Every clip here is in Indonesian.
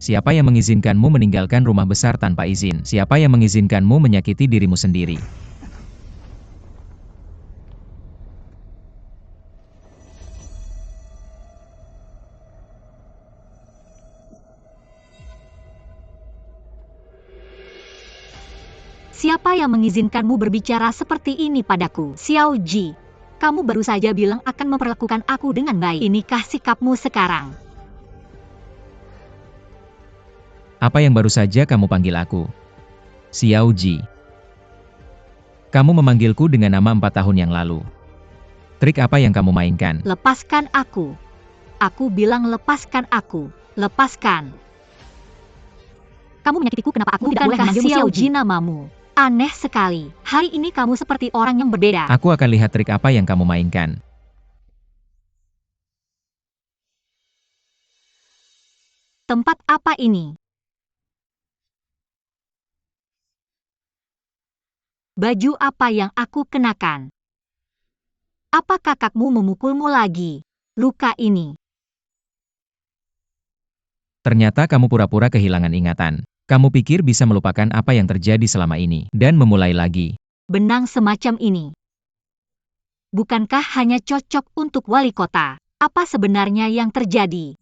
Siapa yang mengizinkanmu meninggalkan rumah besar tanpa izin? Siapa yang mengizinkanmu menyakiti dirimu sendiri? Siapa yang mengizinkanmu berbicara seperti ini padaku? Xiao Ji, kamu baru saja bilang akan memperlakukan aku dengan baik. Inikah sikapmu sekarang? Apa yang baru saja kamu panggil aku? Xiao Ji. Kamu memanggilku dengan nama 4 tahun yang lalu. Trik apa yang kamu mainkan? Lepaskan aku. Aku bilang lepaskan aku. Lepaskan. Kamu menyakitiku, kenapa aku tidak boleh memanggilmu Xiao Ji namamu? Aneh sekali. Hari ini kamu seperti orang yang berbeda. Aku akan lihat trik apa yang kamu mainkan. Tempat apa ini? Baju apa yang aku kenakan? Apa kakakmu memukulmu lagi? Luka ini. Ternyata kamu pura-pura kehilangan ingatan. Kamu pikir bisa melupakan apa yang terjadi selama ini, dan memulai lagi. Benang semacam ini. Bukankah hanya cocok untuk wali kota? Apa sebenarnya yang terjadi?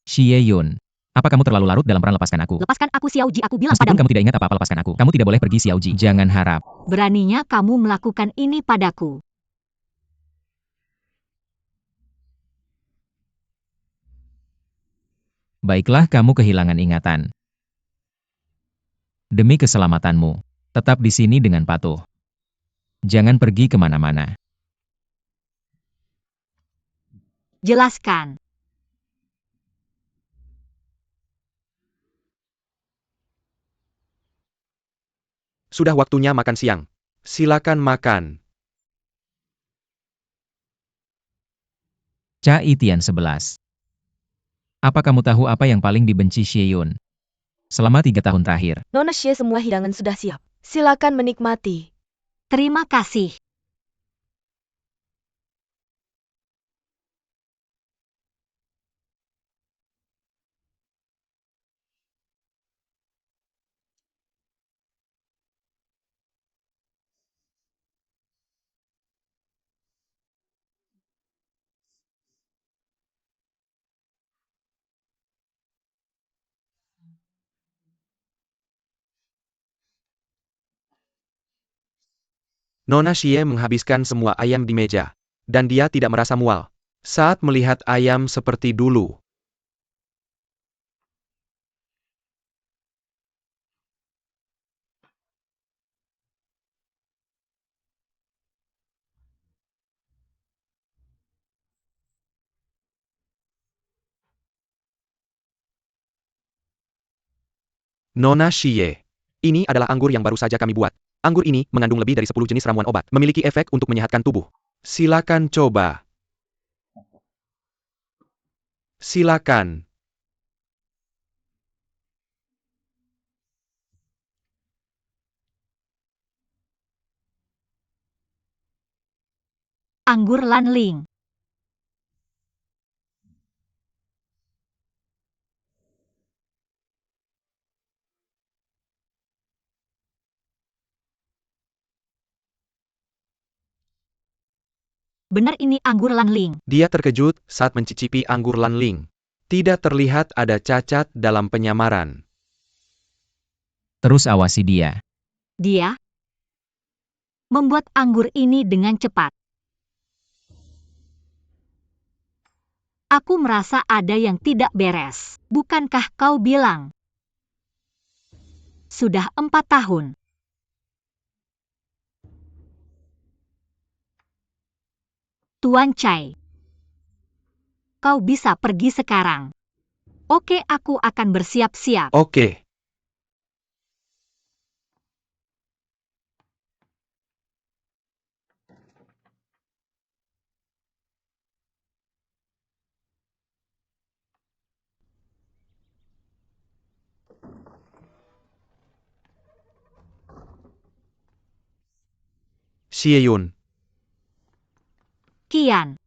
Xie Yun. Apa kamu terlalu larut dalam peran lepaskan aku? Lepaskan aku Xiao Ji, aku bilang Meskipun padamu. kamu tidak ingat apa-apa, lepaskan aku. Kamu tidak boleh pergi, Xiao Ji. Jangan harap. Beraninya kamu melakukan ini padaku. Baiklah, kamu kehilangan ingatan. Demi keselamatanmu, tetap di sini dengan patuh. Jangan pergi kemana-mana. Jelaskan. Sudah waktunya makan siang. Silakan makan. Cai Tian 11. Apa kamu tahu apa yang paling dibenci Xie Yun? Selama 3 tahun terakhir. Nona Xie, semua hidangan sudah siap. Silakan menikmati. Terima kasih. Nona Xie menghabiskan semua ayam di meja. Dan dia tidak merasa mual saat melihat ayam seperti dulu. Nona Xie. Ini adalah anggur yang baru saja kami buat. Anggur ini mengandung lebih dari 10 jenis ramuan obat. Memiliki efek untuk menyehatkan tubuh. Silakan coba. Silakan. Anggur Lanling. Benar, ini anggur Lanling. Dia terkejut saat mencicipi anggur Lanling. Tidak terlihat ada cacat dalam penyamaran. Terus awasi dia. Dia membuat anggur ini dengan cepat. Aku merasa ada yang tidak beres. Bukankah kau bilang? Sudah 4 tahun. Tuan Chai. Kau bisa pergi sekarang. Oke, aku akan bersiap-siap. Oke. Xie Yun. Kian.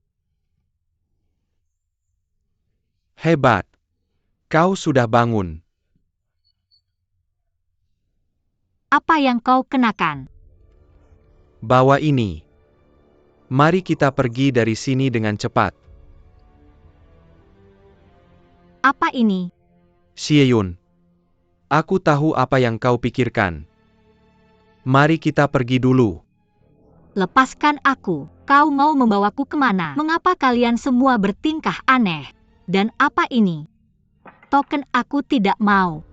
Hebat. Kau sudah bangun. Apa yang kau kenakan? Bawa ini. Mari kita pergi dari sini dengan cepat. Apa ini? Xieyun. Aku tahu apa yang kau pikirkan. Mari kita pergi dulu. Lepaskan aku. Kau mau membawaku kemana? Mengapa kalian semua bertingkah aneh? Dan apa ini? Token aku tidak mau.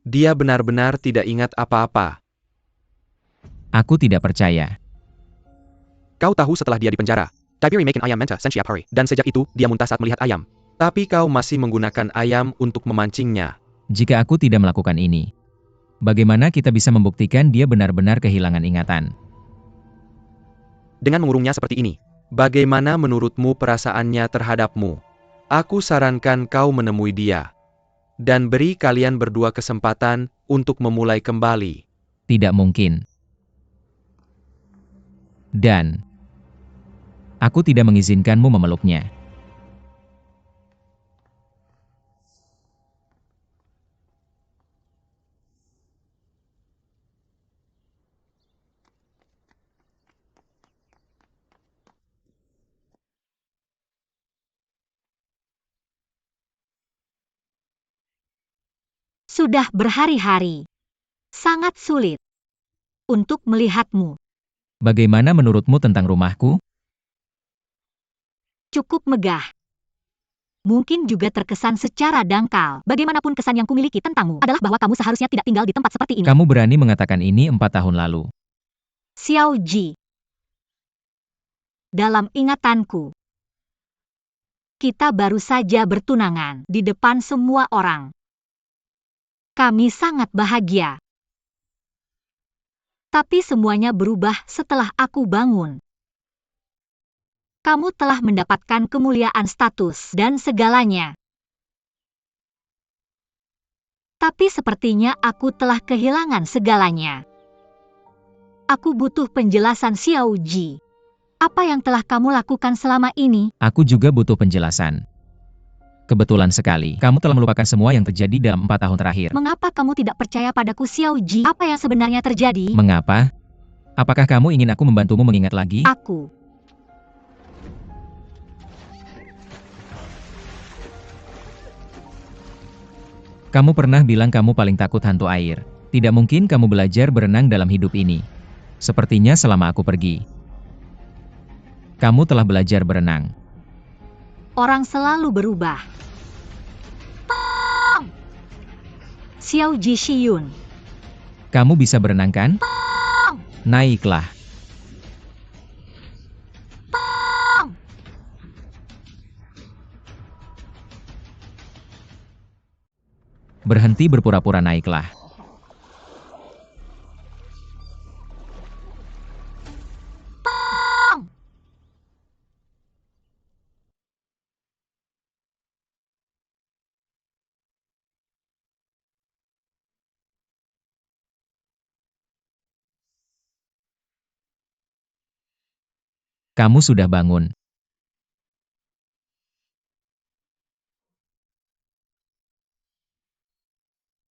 Dia benar-benar tidak ingat apa-apa. Aku tidak percaya. Kau tahu setelah dia dipenjara, Tiberi makan ayam mentah setiap hari, dan sejak itu, dia muntah saat melihat ayam. Tapi kau masih menggunakan ayam untuk memancingnya. Jika aku tidak melakukan ini, bagaimana kita bisa membuktikan dia benar-benar kehilangan ingatan? Dengan mengurungnya seperti ini, bagaimana menurutmu perasaannya terhadapmu? Aku sarankan kau menemui dia. Dan beri kalian berdua kesempatan untuk memulai kembali. Tidak mungkin. Dan aku tidak mengizinkanmu memeluknya. Sudah berhari-hari. Sangat sulit untuk melihatmu. Bagaimana menurutmu tentang rumahku? Cukup megah. Mungkin juga terkesan secara dangkal. Bagaimanapun kesan yang kumiliki tentangmu adalah bahwa kamu seharusnya tidak tinggal di tempat seperti ini. Kamu berani mengatakan ini 4 tahun lalu. Xiao Ji. Dalam ingatanku, kita baru saja bertunangan di depan semua orang. Kami sangat bahagia. Tapi semuanya berubah setelah aku bangun. Kamu telah mendapatkan kemuliaan status dan segalanya. Tapi sepertinya aku telah kehilangan segalanya. Aku butuh penjelasan Xiao Ji. Apa yang telah kamu lakukan selama ini? Aku juga butuh penjelasan. Kebetulan sekali, kamu telah melupakan semua yang terjadi dalam 4 tahun terakhir. Mengapa kamu tidak percaya padaku, Xiao Ji? Apa yang sebenarnya terjadi? Mengapa? Apakah kamu ingin aku membantumu mengingat lagi? Aku. Kamu pernah bilang kamu paling takut hantu air. Tidak mungkin kamu belajar berenang dalam hidup ini. Sepertinya selama aku pergi, kamu telah belajar berenang. Orang selalu berubah. Xiao Ji Shiyun. Kamu bisa berenang kan? Naiklah. Berhenti berpura-pura, naiklah. Kamu sudah bangun.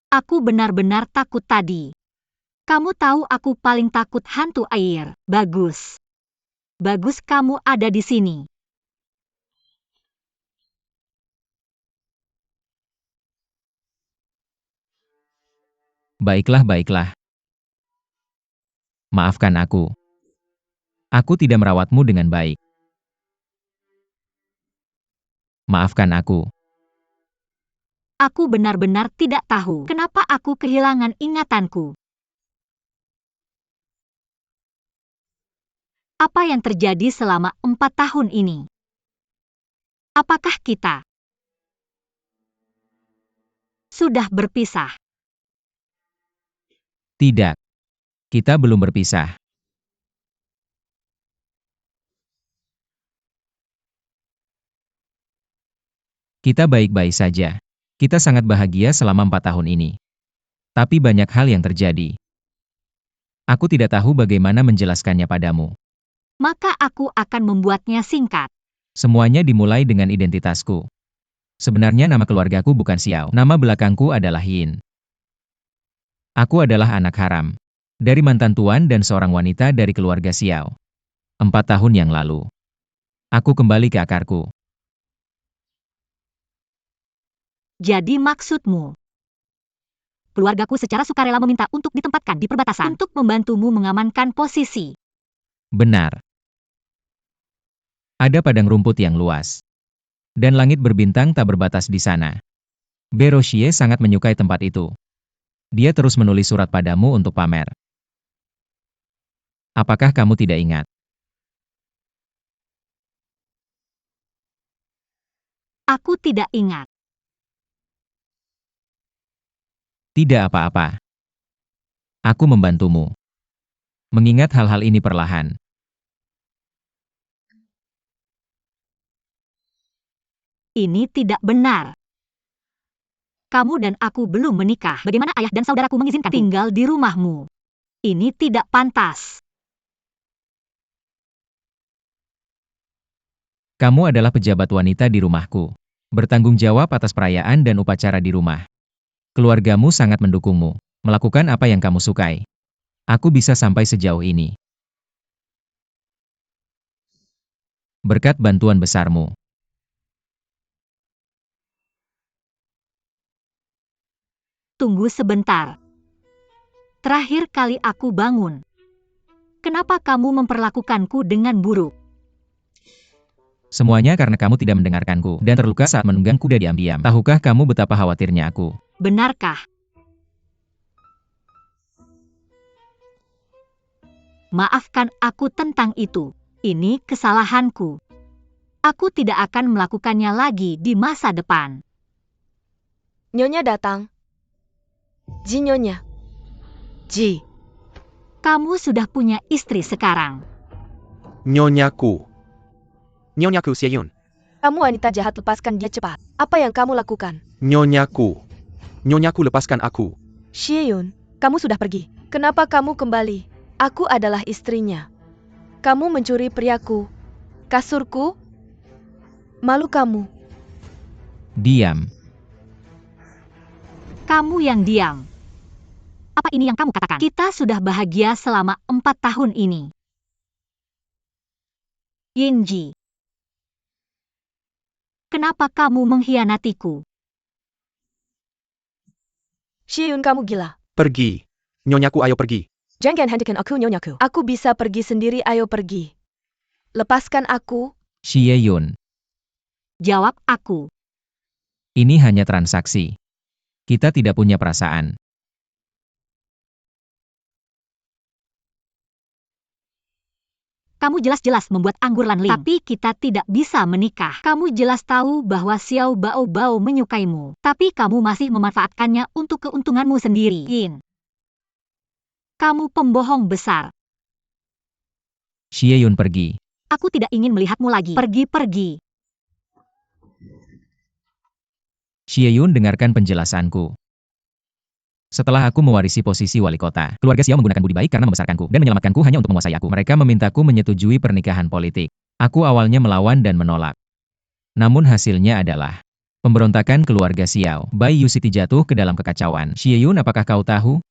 Aku benar-benar takut tadi. Kamu tahu aku paling takut hantu air. Bagus. Bagus kamu ada di sini. Baiklah, baiklah. Maafkan aku. Aku tidak merawatmu dengan baik. Maafkan aku. Aku benar-benar tidak tahu kenapa aku kehilangan ingatanku. Apa yang terjadi selama 4 tahun ini? Apakah kita sudah berpisah? Tidak. Kita belum berpisah. Kita baik-baik saja. Kita sangat bahagia selama 4 tahun ini. Tapi banyak hal yang terjadi. Aku tidak tahu bagaimana menjelaskannya padamu. Maka aku akan membuatnya singkat. Semuanya dimulai dengan identitasku. Sebenarnya nama keluargaku bukan Xiao. Nama belakangku adalah Yin. Aku adalah anak haram. Dari mantan tuan dan seorang wanita dari keluarga Xiao. 4 tahun yang lalu. Aku kembali ke akarku. Jadi maksudmu, keluargaku secara sukarela meminta untuk ditempatkan di perbatasan untuk membantumu mengamankan posisi. Benar. Ada padang rumput yang luas. Dan langit berbintang tak berbatas di sana. Beroshie sangat menyukai tempat itu. Dia terus menulis surat padamu untuk pamer. Apakah kamu tidak ingat? Aku tidak ingat. Tidak apa-apa. Aku membantumu. Mengingat hal-hal ini perlahan. Ini tidak benar. Kamu dan aku belum menikah. Bagaimana ayah dan saudaraku mengizinkan tinggal di rumahmu? Ini tidak pantas. Kamu adalah pejabat wanita di rumahku. Bertanggung jawab atas perayaan dan upacara di rumah. Keluargamu sangat mendukungmu. Melakukan apa yang kamu sukai. Aku bisa sampai sejauh ini. Berkat bantuan besarmu. Tunggu sebentar. Terakhir kali aku bangun. Kenapa kamu memperlakukanku dengan buruk? Semuanya karena kamu tidak mendengarkanku dan terluka saat menunggang kuda diam-diam. Tahukah kamu betapa khawatirnya aku? Benarkah? Maafkan aku tentang itu. Ini kesalahanku. Aku tidak akan melakukannya lagi di masa depan. Nyonya datang. Ji Nyonya. Ji. Kamu sudah punya istri sekarang. Nyonyaku. Nyonyaku Xieyun. Kamu wanita jahat, lepaskan dia cepat. Apa yang kamu lakukan? Nyonyaku. Nyonyaku lepaskan aku. Xieyun, kamu sudah pergi. Kenapa kamu kembali? Aku adalah istrinya. Kamu mencuri priaku. Kasurku? Malu kamu. Diam. Kamu yang diam. Apa ini yang kamu katakan? Kita sudah bahagia selama 4 tahun ini. Yinji. Kenapa kamu mengkhianatiku? Xieyun, kamu gila. Pergi. Nyonyaku, ayo pergi. Jangan hentikan aku, Nyonyaku. Aku bisa pergi sendiri, ayo pergi. Lepaskan aku. Xieyun. Jawab aku. Ini hanya transaksi. Kita tidak punya perasaan. Kamu jelas-jelas membuat anggur Lan Ling. Tapi kita tidak bisa menikah. Kamu jelas tahu bahwa Xiao Bao Bao menyukaimu. Tapi kamu masih memanfaatkannya untuk keuntunganmu sendiri. Yin. Kamu pembohong besar. Xieyun pergi. Aku tidak ingin melihatmu lagi. Pergi-pergi. Xieyun dengarkan penjelasanku. Setelah aku mewarisi posisi wali kota, keluarga Xiao menggunakan budi baik karena membesarkanku dan menyelamatkanku hanya untuk menguasai aku. Mereka memintaku menyetujui pernikahan politik. Aku awalnya melawan dan menolak. Namun hasilnya adalah pemberontakan keluarga Xiao. Bai Yusiti jatuh ke dalam kekacauan. Xieyun, apakah kau tahu?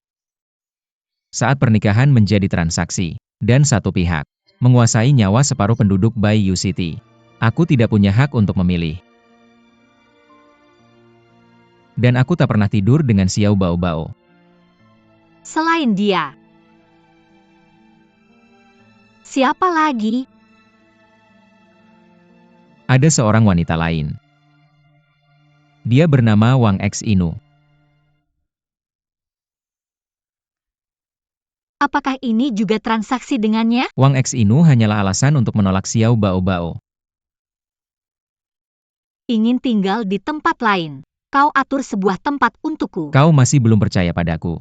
Saat pernikahan menjadi transaksi, dan satu pihak menguasai nyawa separuh penduduk Bai Yusiti. Aku tidak punya hak untuk memilih. Dan aku tak pernah tidur dengan Xiao Bao Bao. Selain dia, siapa lagi? Ada seorang wanita lain. Dia bernama Wang X Inu. Apakah ini juga transaksi dengannya? Wang X Inu hanyalah alasan untuk menolak Xiao Bao Bao. Ingin tinggal di tempat lain. Kau atur sebuah tempat untukku. Kau masih belum percaya padaku.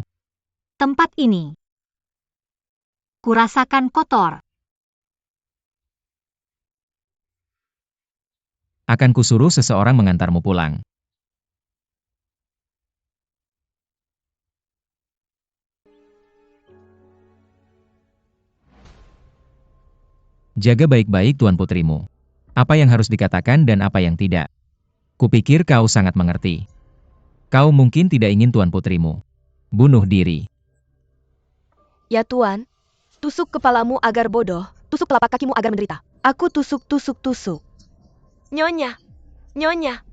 Tempat ini kurasakan kotor. Akan kusuruh seseorang mengantarmu pulang. Jaga baik-baik Tuan Putrimu. Apa yang harus dikatakan dan apa yang tidak. Kupikir kau sangat mengerti. Kau mungkin tidak ingin Tuan Putrimu bunuh diri. Ya Tuan, tusuk kepalamu agar bodoh, tusuk telapak kakimu agar menderita. Aku tusuk. Nyonya, Nyonya.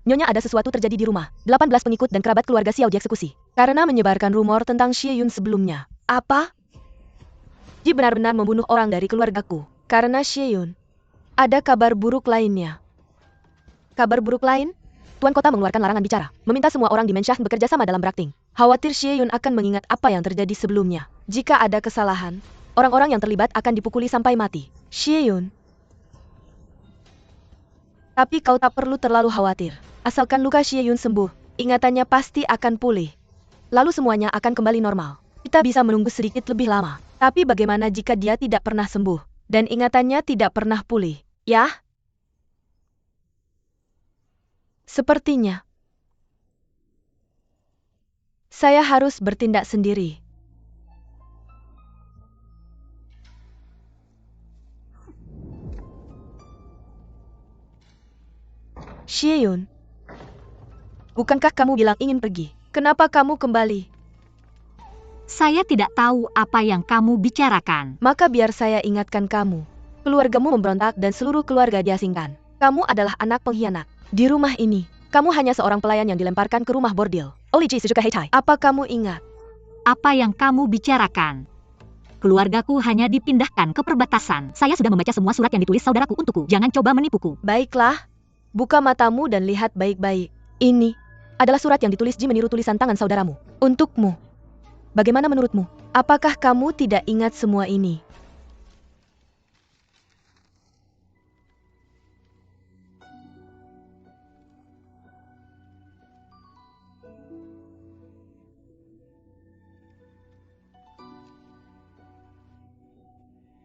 Nyonya, ada sesuatu terjadi di rumah. 18 pengikut dan kerabat keluarga Xiao dieksekusi karena menyebarkan rumor tentang Xie Yun sebelumnya. Apa? Ji benar-benar membunuh orang dari keluargaku karena Xie Yun. Ada kabar buruk lainnya. Kabar buruk lain? Tuan Kota mengeluarkan larangan bicara, meminta semua orang di Menshacht bekerja sama dalam berakting. Khawatir Xie Yun akan mengingat apa yang terjadi sebelumnya. Jika ada kesalahan, orang-orang yang terlibat akan dipukuli sampai mati. Xie Yun. Tapi kau tak perlu terlalu khawatir. Asalkan luka Xie Yun sembuh, ingatannya pasti akan pulih. Lalu semuanya akan kembali normal. Kita bisa menunggu sedikit lebih lama. Tapi bagaimana jika dia tidak pernah sembuh, dan ingatannya tidak pernah pulih, ya? Sepertinya saya harus bertindak sendiri. Xie Yun, bukankah kamu bilang ingin pergi? Kenapa kamu kembali? Saya tidak tahu apa yang kamu bicarakan. Maka biar saya ingatkan kamu. Keluargamu memberontak dan seluruh keluarga diasingkan. Kamu adalah anak pengkhianat. Di rumah ini, kamu hanya seorang pelayan yang dilemparkan ke rumah bordil. Oli Ji sejuka Heitai. Apa kamu ingat? Apa yang kamu bicarakan? Keluargaku hanya dipindahkan ke perbatasan. Saya sudah membaca semua surat yang ditulis saudaraku untukku. Jangan coba menipuku. Baiklah. Buka matamu dan lihat baik-baik. Ini adalah surat yang ditulis Ji meniru tulisan tangan saudaramu. Untukmu. Bagaimana menurutmu? Apakah kamu tidak ingat semua ini?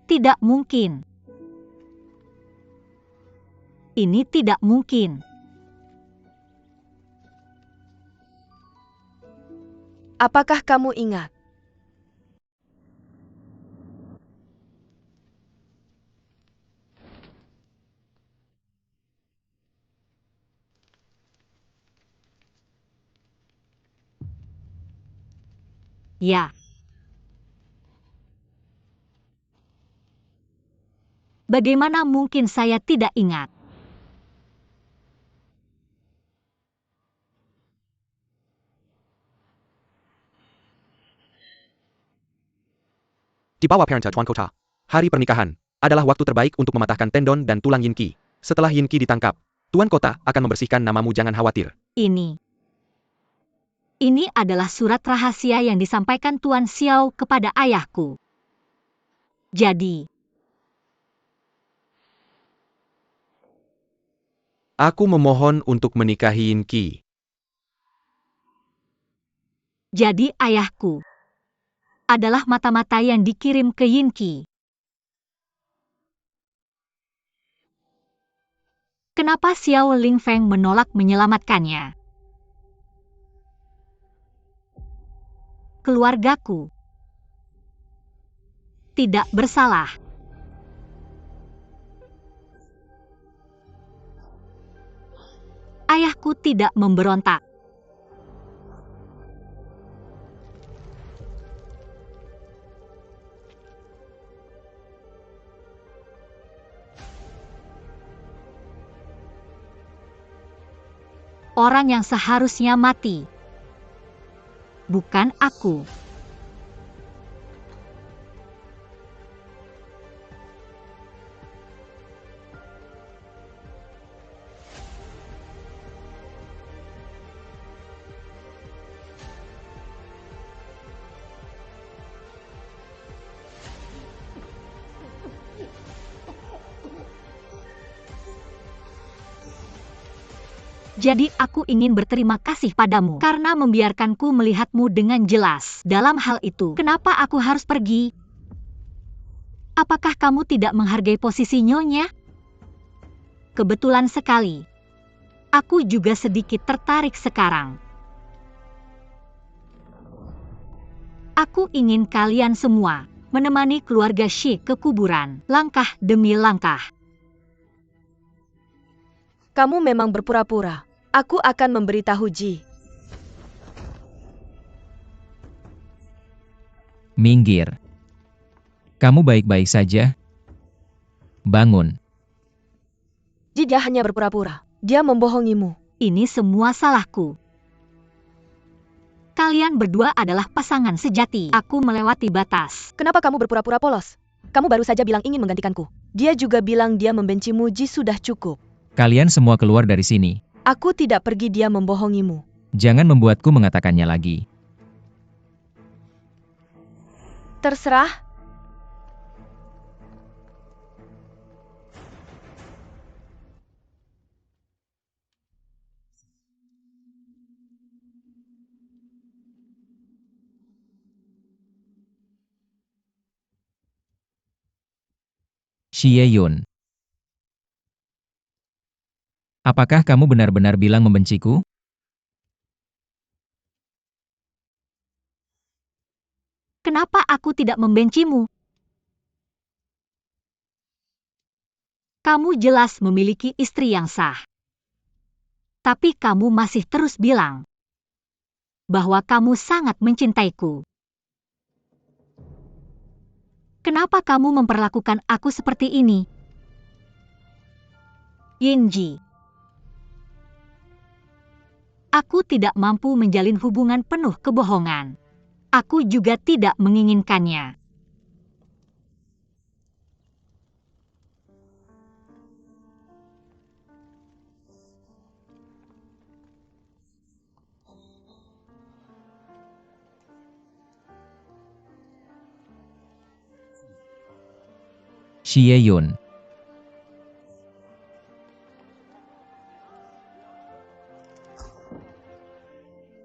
Tidak mungkin. Ini tidak mungkin. Apakah kamu ingat? Ya. Bagaimana mungkin saya tidak ingat? Di bawah Parenta Tuan Kota, hari pernikahan adalah waktu terbaik untuk mematahkan tendon dan tulang Yin Qi. Setelah Yin Qi ditangkap, Tuan Kota akan membersihkan namamu, jangan khawatir. Ini adalah surat rahasia yang disampaikan Tuan Xiao kepada ayahku. Jadi, Aku memohon untuk menikahi Yin Qi. jadi ayahku adalah mata-mata yang dikirim ke Yin Qi. Kenapa Xiao Lingfeng menolak menyelamatkannya? Keluargaku tidak bersalah. Ayahku tidak memberontak. Orang yang seharusnya mati, bukan aku. Jadi aku ingin berterima kasih padamu karena membiarkanku melihatmu dengan jelas. Dalam hal itu, kenapa aku harus pergi? Apakah kamu tidak menghargai posisi Nyonya? Kebetulan sekali. Aku juga sedikit tertarik sekarang. Aku ingin kalian semua menemani keluarga Shi ke kuburan, langkah demi langkah. Kamu memang berpura-pura. Aku akan memberitahu Ji. Minggir. Kamu baik-baik saja? Bangun. Ji, dia hanya berpura-pura. Dia membohongimu. Ini semua salahku. Kalian berdua adalah pasangan sejati. Aku melewati batas. Kenapa kamu berpura-pura polos? Kamu baru saja bilang ingin menggantikanku. Dia juga bilang dia membencimu. Ji, sudah cukup. Kalian semua keluar dari sini. Aku tidak pergi, dia membohongimu. Jangan membuatku mengatakannya lagi. Terserah. Xie Yun. Apakah kamu benar-benar bilang membenciku? Kenapa aku tidak membencimu? Kamu jelas memiliki istri yang sah. Tapi kamu masih terus bilang bahwa kamu sangat mencintaiku. Kenapa kamu memperlakukan aku seperti ini? Yinji. Aku tidak mampu menjalin hubungan penuh kebohongan. Aku juga tidak menginginkannya. Xie Yun.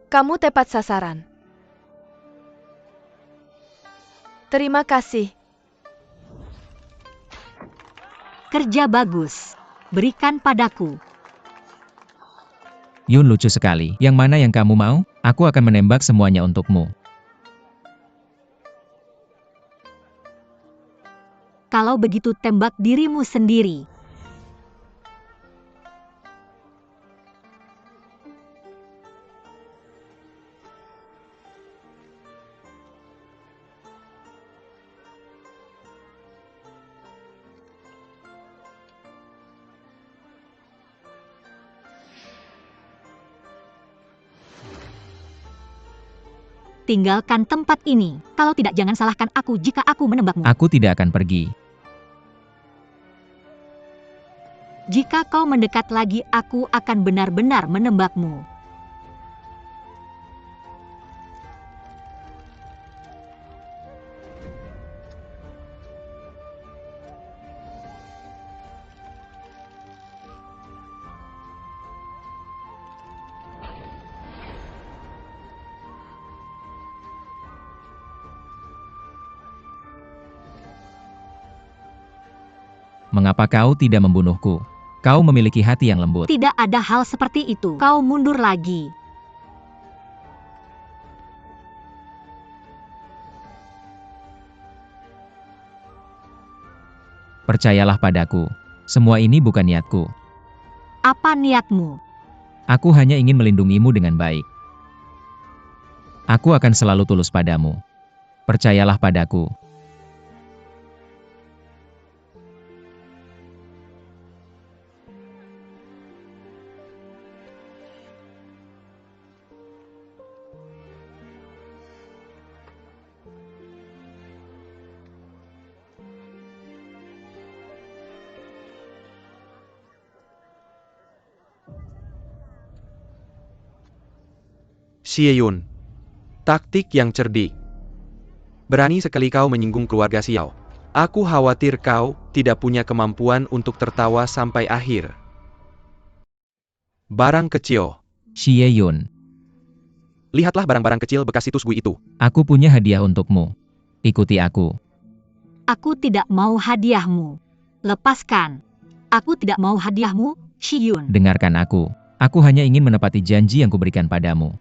Kamu tepat sasaran. Terima kasih. Kerja bagus. Berikan padaku. Yun lucu sekali. Yang mana yang kamu mau? Aku akan menembak semuanya untukmu. Kalau begitu tembak dirimu sendiri. Tinggalkan tempat ini. Kalau tidak, jangan salahkan aku jika aku menembakmu. Aku tidak akan pergi. Jika kau mendekat lagi, aku akan benar-benar menembakmu. Mengapa kau tidak membunuhku? Kau memiliki hati yang lembut. Tidak ada hal seperti itu. Kau mundur lagi. Percayalah padaku. Semua ini bukan niatku. Apa niatmu? Aku hanya ingin melindungimu dengan baik. Aku akan selalu tulus padamu. Percayalah padaku. Xie Yun. Taktik yang cerdik. Berani sekali kau menyinggung keluarga Xiao. Aku khawatir kau tidak punya kemampuan untuk tertawa sampai akhir. Barang kecil. Xie Yun, Lihatlah barang-barang kecil bekas situs Gui itu. aku punya hadiah untukmu. Ikuti aku. Aku tidak mau hadiahmu. Lepaskan. Aku tidak mau hadiahmu, Shiyun. Dengarkan aku. Aku hanya ingin menepati janji yang kuberikan padamu.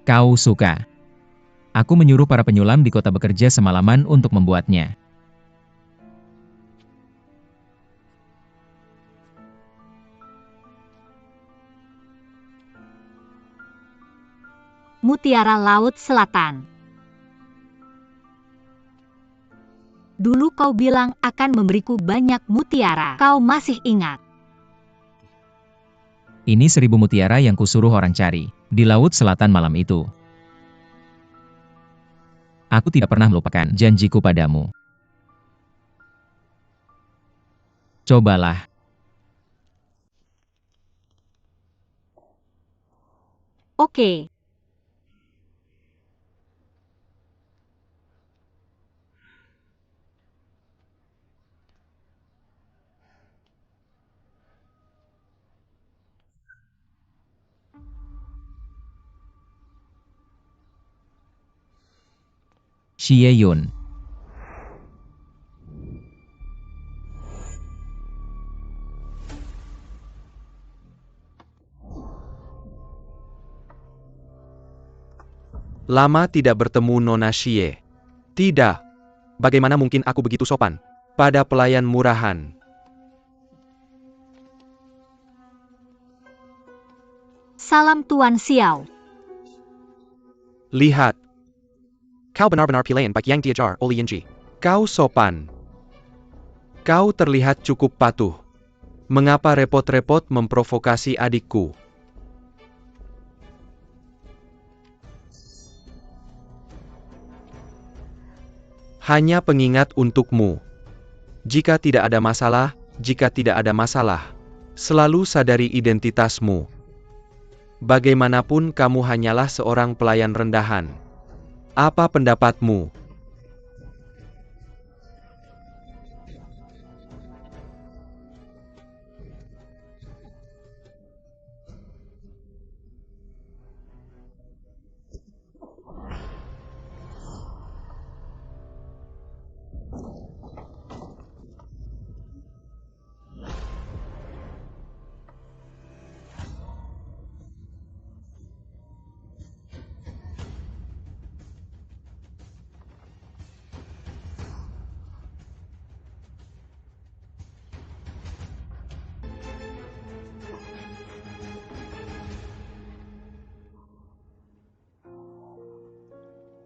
Kau suka. Aku menyuruh para penyulam di kota bekerja semalaman untuk membuatnya. Mutiara Laut Selatan. Dulu kau bilang akan memberiku banyak mutiara. Kau masih ingat? Ini 1000 mutiara yang kusuruh orang cari di Laut Selatan malam itu. Aku tidak pernah melupakan janjiku padamu. Cobalah. Oke. Xie Yun. Lama tidak bertemu Nona Xie. Tidak. Bagaimana mungkin aku begitu sopan pada pelayan murahan? Salam Tuan Xiao. Lihat. Kau benar-benar pilihan baik yang diajar oleh Yinji. Kau sopan. Kau terlihat cukup patuh. Mengapa repot-repot memprovokasi adikku? Hanya pengingat untukmu. Jika tidak ada masalah, selalu sadari identitasmu. Bagaimanapun kamu hanyalah seorang pelayan rendahan. Apa pendapatmu?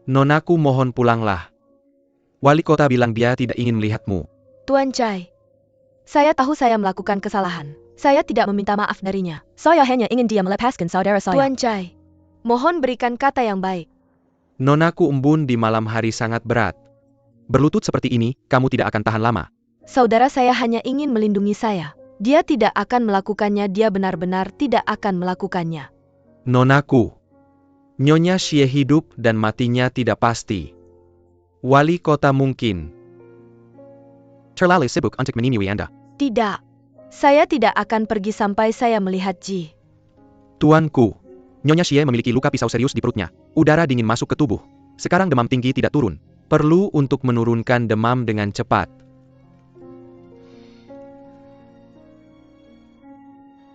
Nonaku, mohon pulanglah. Wali kota bilang dia tidak ingin melihatmu. Tuan Chai, saya tahu saya melakukan kesalahan. Saya tidak meminta maaf darinya. Saya hanya ingin dia melepaskan saudara saya. Tuan Chai, mohon berikan kata yang baik. Nonaku, embun di malam hari sangat berat. Berlutut seperti ini, kamu tidak akan tahan lama. Saudara saya hanya ingin melindungi saya. Dia tidak akan melakukannya, dia benar-benar tidak akan melakukannya. Nonaku, Nyonya Xie hidup dan matinya tidak pasti. Wali kota mungkin terlalu sibuk untuk menemui Anda. Tidak. Saya tidak akan pergi sampai saya melihat Ji. Tuanku, Nyonya Xie memiliki luka pisau serius di perutnya. Udara dingin masuk ke tubuh. Sekarang demam tinggi tidak turun. Perlu untuk menurunkan demam dengan cepat.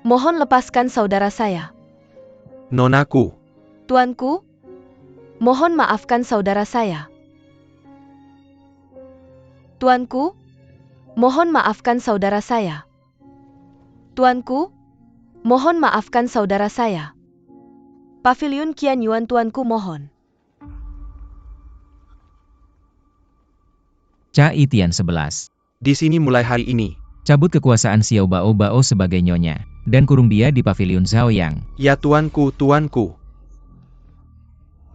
Mohon lepaskan saudara saya. Nonaku, Tuanku, mohon maafkan saudara saya. Tuanku, mohon maafkan saudara saya. Tuanku, mohon maafkan saudara saya. Pavilion Qian Yuan, tuanku, mohon. Cai Tian 11. di sini mulai hari ini. Cabut kekuasaan Xiao Bao Bao sebagai nyonya, dan kurung dia di pavilion Zhaoyang. Ya tuanku, tuanku.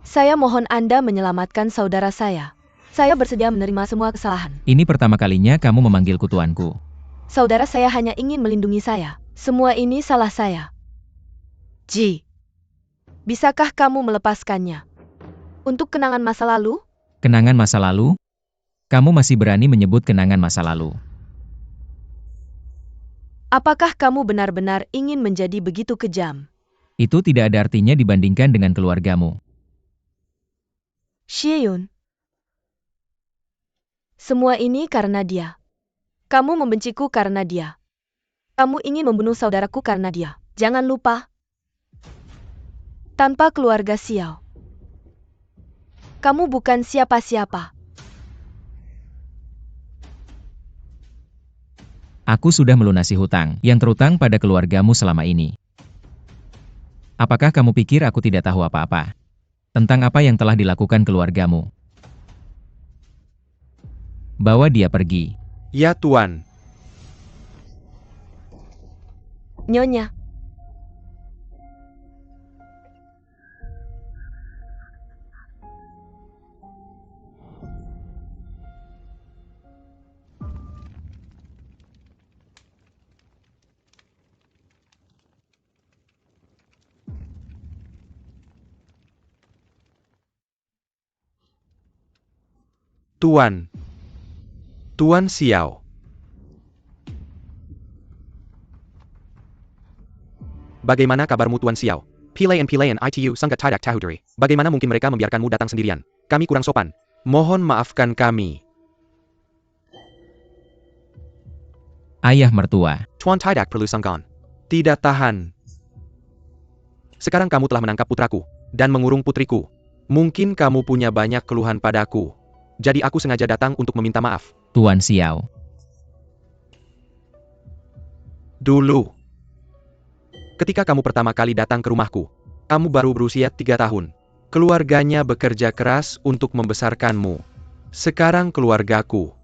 Saya mohon Anda menyelamatkan saudara saya. Saya bersedia menerima semua kesalahan. Ini pertama kalinya kamu memanggilku tuanku. Saudara saya hanya ingin melindungi saya. Semua ini salah saya. Ji, bisakah kamu melepaskannya? Untuk kenangan masa lalu? Kenangan masa lalu? Kamu masih berani menyebut kenangan masa lalu. Apakah kamu benar-benar ingin menjadi begitu kejam? Itu tidak ada artinya dibandingkan dengan keluargamu. Xie-yun. Semua ini karena dia. Kamu membenciku karena dia. Kamu ingin membunuh saudaraku karena dia. Jangan lupa. Tanpa keluarga Xiao, kamu bukan siapa-siapa. Aku sudah melunasi hutang yang terutang pada keluargamu selama ini. Apakah kamu pikir aku tidak tahu apa-apa tentang apa yang telah dilakukan keluargamu? Bawa dia pergi. Ya Tuan. Nyonya. Tuan. Tuan Xiao. Bagaimana kabarmu Tuan Xiao? Pilayan itu sangat tidak tahu diri. Bagaimana mungkin mereka membiarkanmu datang sendirian? Kami kurang sopan. Mohon maafkan kami. Ayah mertua. Tuan tidak perlu sangkan. Tidak tahan. Sekarang kamu telah menangkap putraku dan mengurung putriku. Mungkin kamu punya banyak keluhan padaku. Jadi aku sengaja datang untuk meminta maaf. Tuan Xiao. Dulu, ketika kamu pertama kali datang ke rumahku, kamu baru berusia 3 tahun. Keluarganya bekerja keras untuk membesarkanmu. Sekarang keluargaku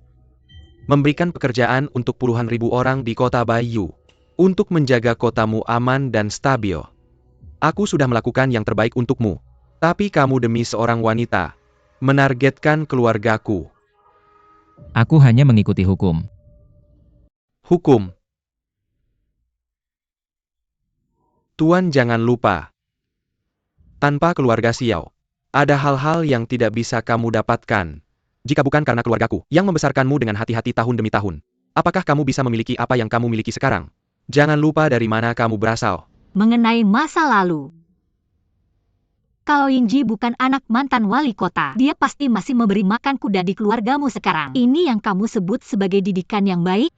memberikan pekerjaan untuk puluhan ribu orang di kota Bayu untuk menjaga kotamu aman dan stabil. Aku sudah melakukan yang terbaik untukmu, tapi kamu demi seorang wanita menargetkan keluargaku. Aku hanya mengikuti hukum. Hukum. Tuan jangan lupa, tanpa keluarga Xiao, ada hal-hal yang tidak bisa kamu dapatkan. Jika bukan karena keluargaku yang membesarkanmu dengan hati-hati tahun demi tahun, apakah kamu bisa memiliki apa yang kamu miliki sekarang? Jangan lupa dari mana kamu berasal. Mengenai masa lalu. Kalau Yingji bukan anak mantan wali kota, dia pasti masih memberi makan kuda di keluargamu sekarang. Ini yang kamu sebut sebagai didikan yang baik?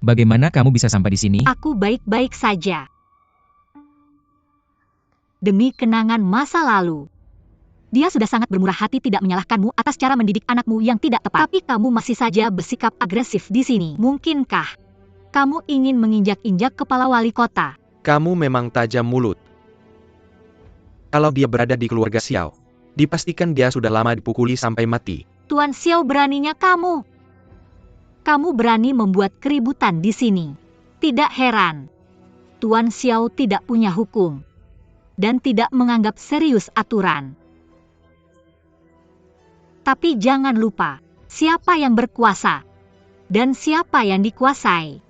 Bagaimana kamu bisa sampai di sini? Aku baik-baik saja. Demi kenangan masa lalu. Dia sudah sangat bermurah hati tidak menyalahkanmu atas cara mendidik anakmu yang tidak tepat. Tapi kamu masih saja bersikap agresif di sini. Mungkinkah kamu ingin menginjak-injak kepala wali kota? Kamu memang tajam mulut. Kalau dia berada di keluarga Xiao, dipastikan dia sudah lama dipukuli sampai mati. Tuan Xiao, beraninya kamu. Kamu berani membuat keributan di sini. Tidak heran. Tuan Xiao tidak punya hukum. Dan tidak menganggap serius aturan. Tapi jangan lupa, siapa yang berkuasa dan siapa yang dikuasai.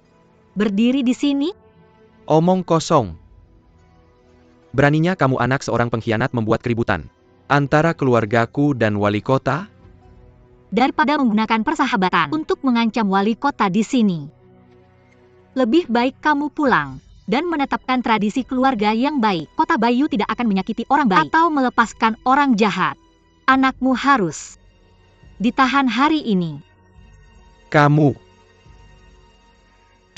Berdiri di sini? Omong kosong. Beraninya kamu anak seorang pengkhianat membuat keributan antara keluargaku dan wali kota? Daripada menggunakan persahabatan untuk mengancam wali kota di sini, lebih baik kamu pulang dan menetapkan tradisi keluarga yang baik. Kota Bayu tidak akan menyakiti orang baik atau melepaskan orang jahat. Anakmu harus ditahan hari ini. Kamu.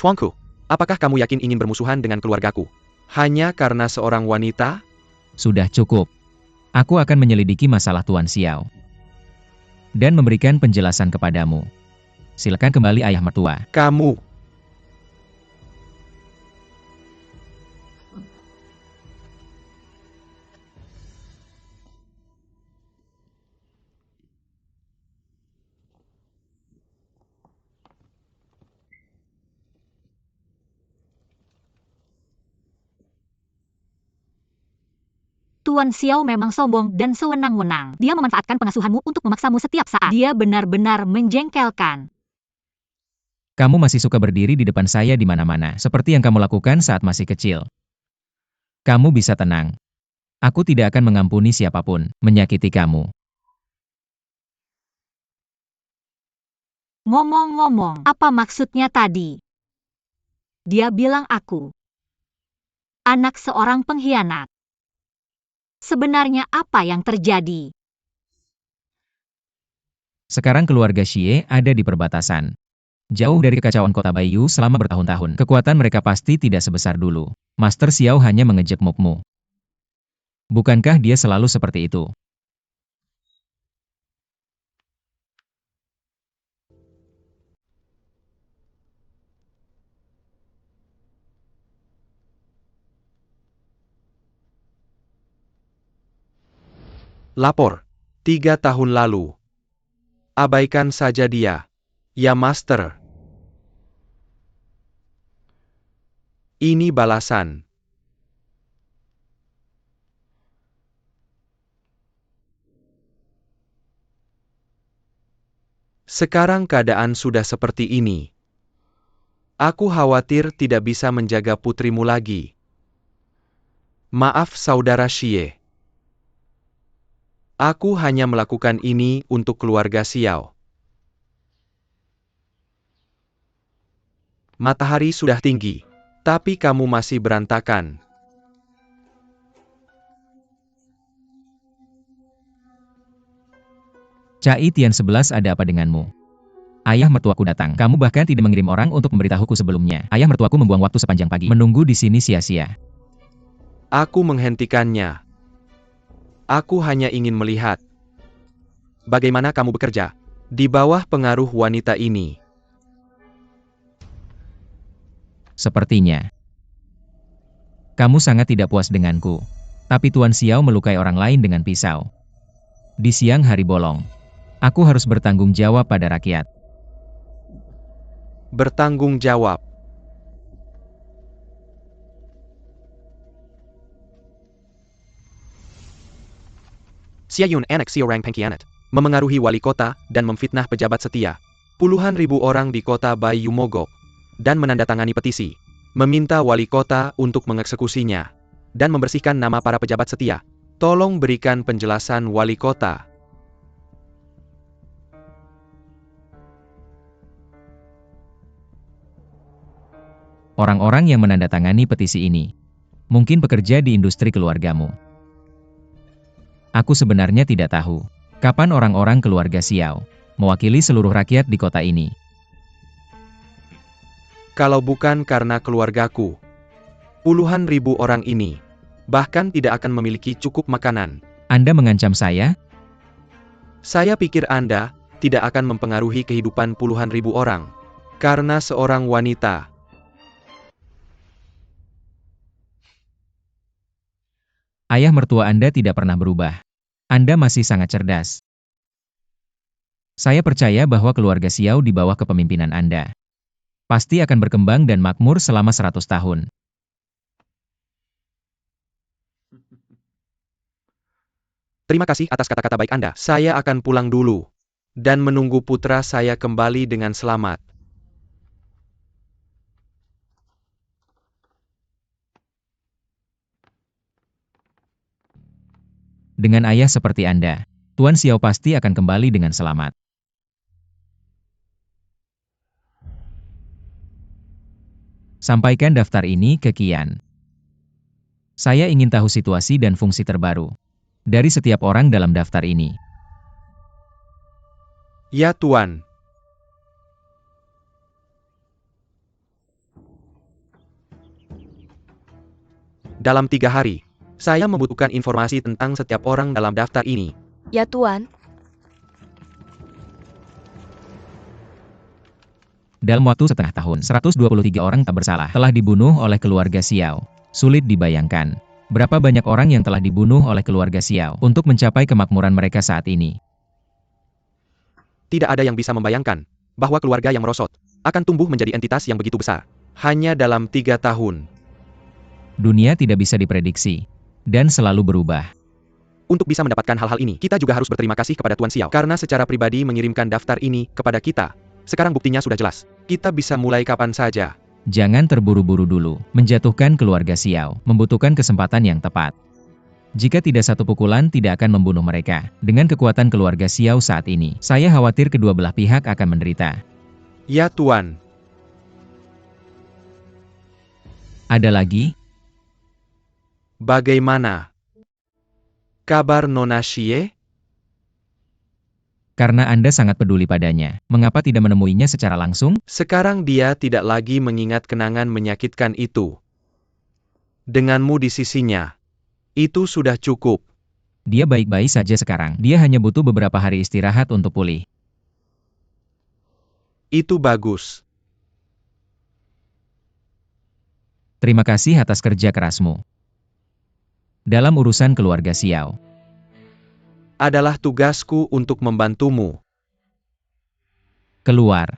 Tuanku, apakah kamu yakin ingin bermusuhan dengan keluargaku hanya karena seorang wanita? Sudah cukup. Aku akan menyelidiki masalah Tuan Xiao dan memberikan penjelasan kepadamu. Silakan kembali ayah mertua. Kamu. Tuan Xiao memang sombong dan sewenang-wenang. Dia memanfaatkan pengasuhanmu untuk memaksamu setiap saat. Dia benar-benar menjengkelkan. Kamu masih suka berdiri di depan saya di mana-mana, seperti yang kamu lakukan saat masih kecil. Kamu bisa tenang. Aku tidak akan mengampuni siapapun menyakiti kamu. Ngomong-ngomong, apa maksudnya tadi? Dia bilang aku anak seorang pengkhianat. Sebenarnya apa yang terjadi? Sekarang keluarga Xie ada di perbatasan. Jauh dari kekacauan kota Baiyu selama bertahun-tahun. Kekuatan mereka pasti tidak sebesar dulu. Master Xiao hanya mengejek mukmu. Bukankah dia selalu seperti itu? Lapor. 3 tahun lalu. Abaikan saja dia. Ya Master. Ini balasan. Sekarang keadaan sudah seperti ini. Aku khawatir tidak bisa menjaga putrimu lagi. Maaf saudara Xie. Aku hanya melakukan ini untuk keluarga Xiao. Matahari sudah tinggi, tapi kamu masih berantakan. Cai Tian 11 ada apa denganmu? Ayah mertuaku datang. Kamu bahkan tidak mengirim orang untuk memberitahuku sebelumnya. Ayah mertuaku membuang waktu sepanjang pagi. Menunggu di sini sia-sia. Aku menghentikannya. Aku hanya ingin melihat bagaimana kamu bekerja di bawah pengaruh wanita ini. Sepertinya kamu sangat tidak puas denganku. Tapi Tuan Xiao melukai orang lain dengan pisau. Di siang hari bolong, aku harus bertanggung jawab pada rakyat. Bertanggung jawab. Xia Yun anak seorang pengkhianat, memengaruhi wali kota dan memfitnah pejabat setia. Puluhan ribu orang di kota Baiyu mogok dan menandatangani petisi, meminta wali kota untuk mengeksekusinya dan membersihkan nama para pejabat setia. Tolong berikan penjelasan wali kota. Orang-orang yang menandatangani petisi ini mungkin bekerja di industri keluargamu. Aku sebenarnya tidak tahu kapan orang-orang keluarga Xiao mewakili seluruh rakyat di kota ini. Kalau bukan karena keluargaku, puluhan ribu orang ini bahkan tidak akan memiliki cukup makanan. Anda mengancam saya? Saya pikir Anda tidak akan mempengaruhi kehidupan puluhan ribu orang karena seorang wanita. Ayah mertua Anda tidak pernah berubah. Anda masih sangat cerdas. Saya percaya bahwa keluarga Xiao di bawah kepemimpinan Anda pasti akan berkembang dan makmur selama 100 tahun. Terima kasih atas kata-kata baik Anda. Saya akan pulang dulu dan menunggu putra saya kembali dengan selamat. Dengan ayah seperti Anda, Tuan Xiao pasti akan kembali dengan selamat. Sampaikan daftar ini ke Qian. Saya ingin tahu situasi dan fungsi terbaru dari setiap orang dalam daftar ini. Ya Tuan. Dalam 3 hari, saya membutuhkan informasi tentang setiap orang dalam daftar ini. Ya Tuan. Dalam waktu setengah tahun, 123 orang tak bersalah telah dibunuh oleh keluarga Xiao. Sulit dibayangkan berapa banyak orang yang telah dibunuh oleh keluarga Xiao untuk mencapai kemakmuran mereka saat ini. Tidak ada yang bisa membayangkan bahwa keluarga yang merosot akan tumbuh menjadi entitas yang begitu besar hanya dalam 3 tahun. Dunia tidak bisa diprediksi dan selalu berubah. Untuk bisa mendapatkan hal-hal ini, kita juga harus berterima kasih kepada Tuan Xiao karena secara pribadi mengirimkan daftar ini kepada kita. Sekarang buktinya sudah jelas. Kita bisa mulai kapan saja. Jangan terburu-buru dulu. Menjatuhkan keluarga Xiao membutuhkan kesempatan yang tepat. Jika tidak satu pukulan tidak akan membunuh mereka. Dengan kekuatan keluarga Xiao saat ini, saya khawatir kedua belah pihak akan menderita. Ya Tuan. Ada lagi? Bagaimana kabar Nona Xie? Karena Anda sangat peduli padanya, mengapa tidak menemuinya secara langsung? Sekarang dia tidak lagi mengingat kenangan menyakitkan itu. Denganmu di sisinya, itu sudah cukup. Dia baik-baik saja sekarang. Dia hanya butuh beberapa hari istirahat untuk pulih. Itu bagus. Terima kasih atas kerja kerasmu. Dalam urusan keluarga Xiao, Adalah tugasku untuk membantumu. keluar.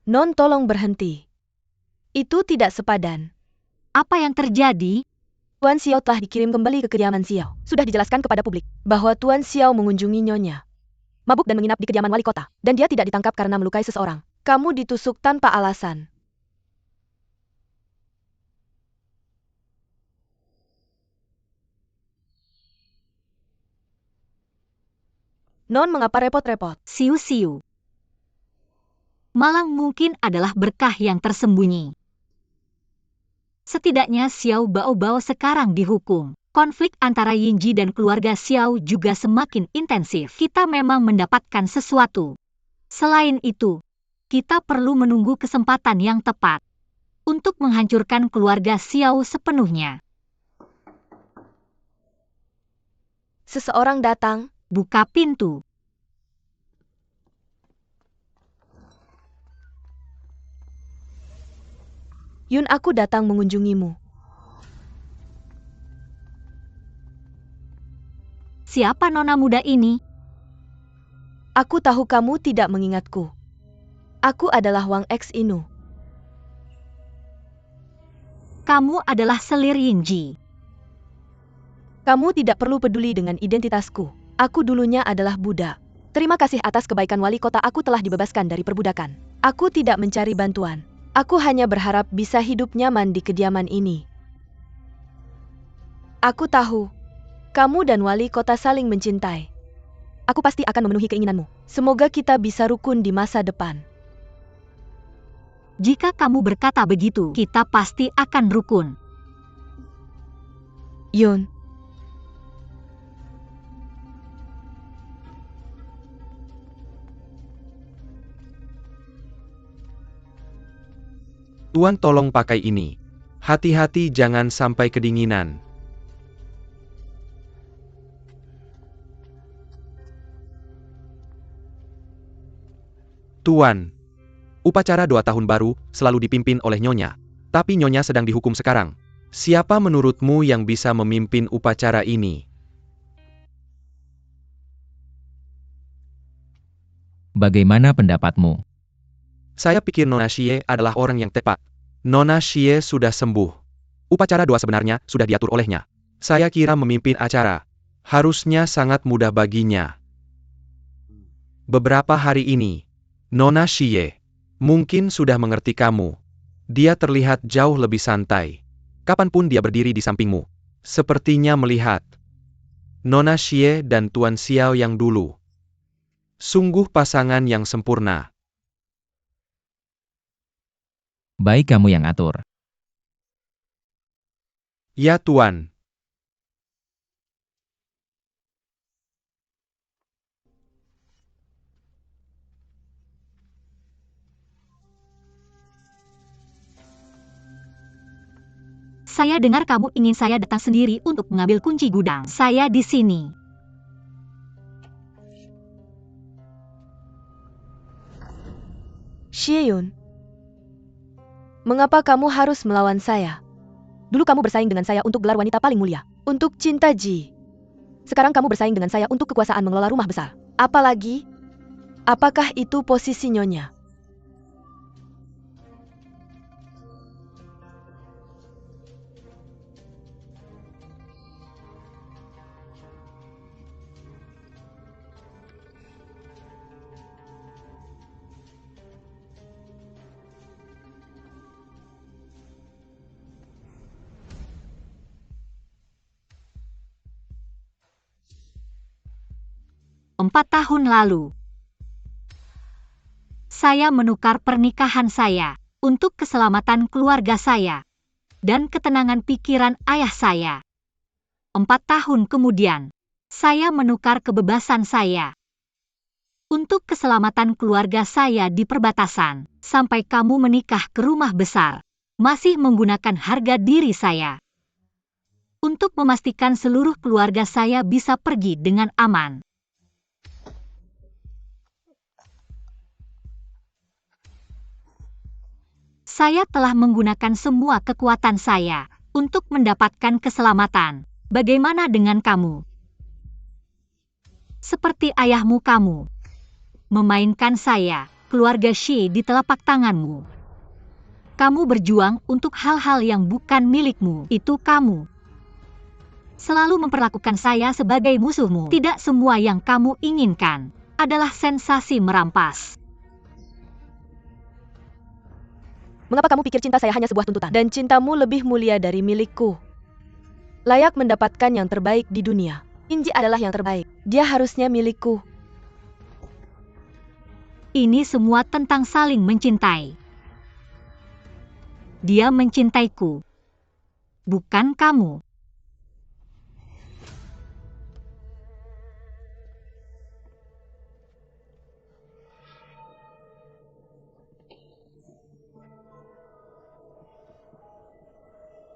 Non, tolong berhenti. Itu tidak sepadan. Apa yang terjadi? Tuan Xiao telah dikirim kembali ke kediaman Xiao. Sudah dijelaskan kepada publik bahwa Tuan Xiao mengunjungi Nyonya, mabuk dan menginap di kediaman wali kota, dan dia tidak ditangkap karena melukai seseorang. Kamu ditusuk tanpa alasan. Non, mengapa repot-repot? Siu-siu. Malang mungkin adalah berkah yang tersembunyi. Setidaknya Xiao Baobao sekarang dihukum. Konflik antara Yinji dan keluarga Xiao juga semakin intensif. Kita memang mendapatkan sesuatu. Selain itu, kita perlu menunggu kesempatan yang tepat untuk menghancurkan keluarga Xiao sepenuhnya. Seseorang datang. Buka pintu. Yun, aku datang mengunjungimu. Siapa nona muda ini? Aku tahu kamu tidak mengingatku. Aku adalah Wang X Inu. Kamu adalah selir Yinji. Kamu tidak perlu peduli dengan identitasku. Aku dulunya adalah budak. Terima kasih atas kebaikan wali kota, aku telah dibebaskan dari perbudakan. Aku tidak mencari bantuan. Aku hanya berharap bisa hidup nyaman di kediaman ini. Aku tahu, kamu dan wali kota saling mencintai. Aku pasti akan memenuhi keinginanmu. Semoga kita bisa rukun di masa depan. Jika kamu berkata begitu, kita pasti akan rukun. Yun. Tuan tolong pakai ini. Hati-hati jangan sampai kedinginan. Tuan, upacara 2 tahun baru selalu dipimpin oleh Nyonya. Tapi Nyonya sedang dihukum sekarang. Siapa menurutmu yang bisa memimpin upacara ini? Bagaimana pendapatmu? Saya pikir Nona Xie adalah orang yang tepat. Nona Xie sudah sembuh. Upacara 2 sebenarnya sudah diatur olehnya. Saya kira memimpin acara harusnya sangat mudah baginya. Beberapa hari ini, Nona Xie mungkin sudah mengerti kamu. Dia terlihat jauh lebih santai. Kapanpun dia berdiri di sampingmu, sepertinya melihat Nona Xie dan Tuan Xiao yang dulu. Sungguh pasangan yang sempurna. Baik, kamu yang atur. Ya Tuan. Saya dengar kamu ingin saya datang sendiri untuk mengambil kunci gudang. Saya di sini. Xie Yun. Mengapa kamu harus melawan saya? Dulu kamu bersaing dengan saya untuk gelar wanita paling mulia, untuk cinta Ji. Sekarang kamu bersaing dengan saya untuk kekuasaan mengelola rumah besar. Apalagi? Apakah itu posisi Nyonya? 4 tahun lalu. Saya menukar pernikahan saya untuk keselamatan keluarga saya dan ketenangan pikiran ayah saya. 4 tahun kemudian, saya menukar kebebasan saya untuk keselamatan keluarga saya di perbatasan, sampai kamu menikah ke rumah besar, masih menggunakan harga diri saya untuk memastikan seluruh keluarga saya bisa pergi dengan aman. Saya telah menggunakan semua kekuatan saya untuk mendapatkan keselamatan. Bagaimana dengan kamu? Seperti ayahmu, kamu memainkan saya, keluarga Shi, di telapak tanganmu. Kamu berjuang untuk hal-hal yang bukan milikmu. Itu kamu selalu memperlakukan saya sebagai musuhmu. Tidak semua yang kamu inginkan adalah sensasi merampas. Mengapa kamu pikir cinta saya hanya sebuah tuntutan? Dan cintamu lebih mulia dari milikku. Layak mendapatkan yang terbaik di dunia. Inji adalah yang terbaik. Dia harusnya milikku. Ini semua tentang saling mencintai. Dia mencintaiku, bukan kamu.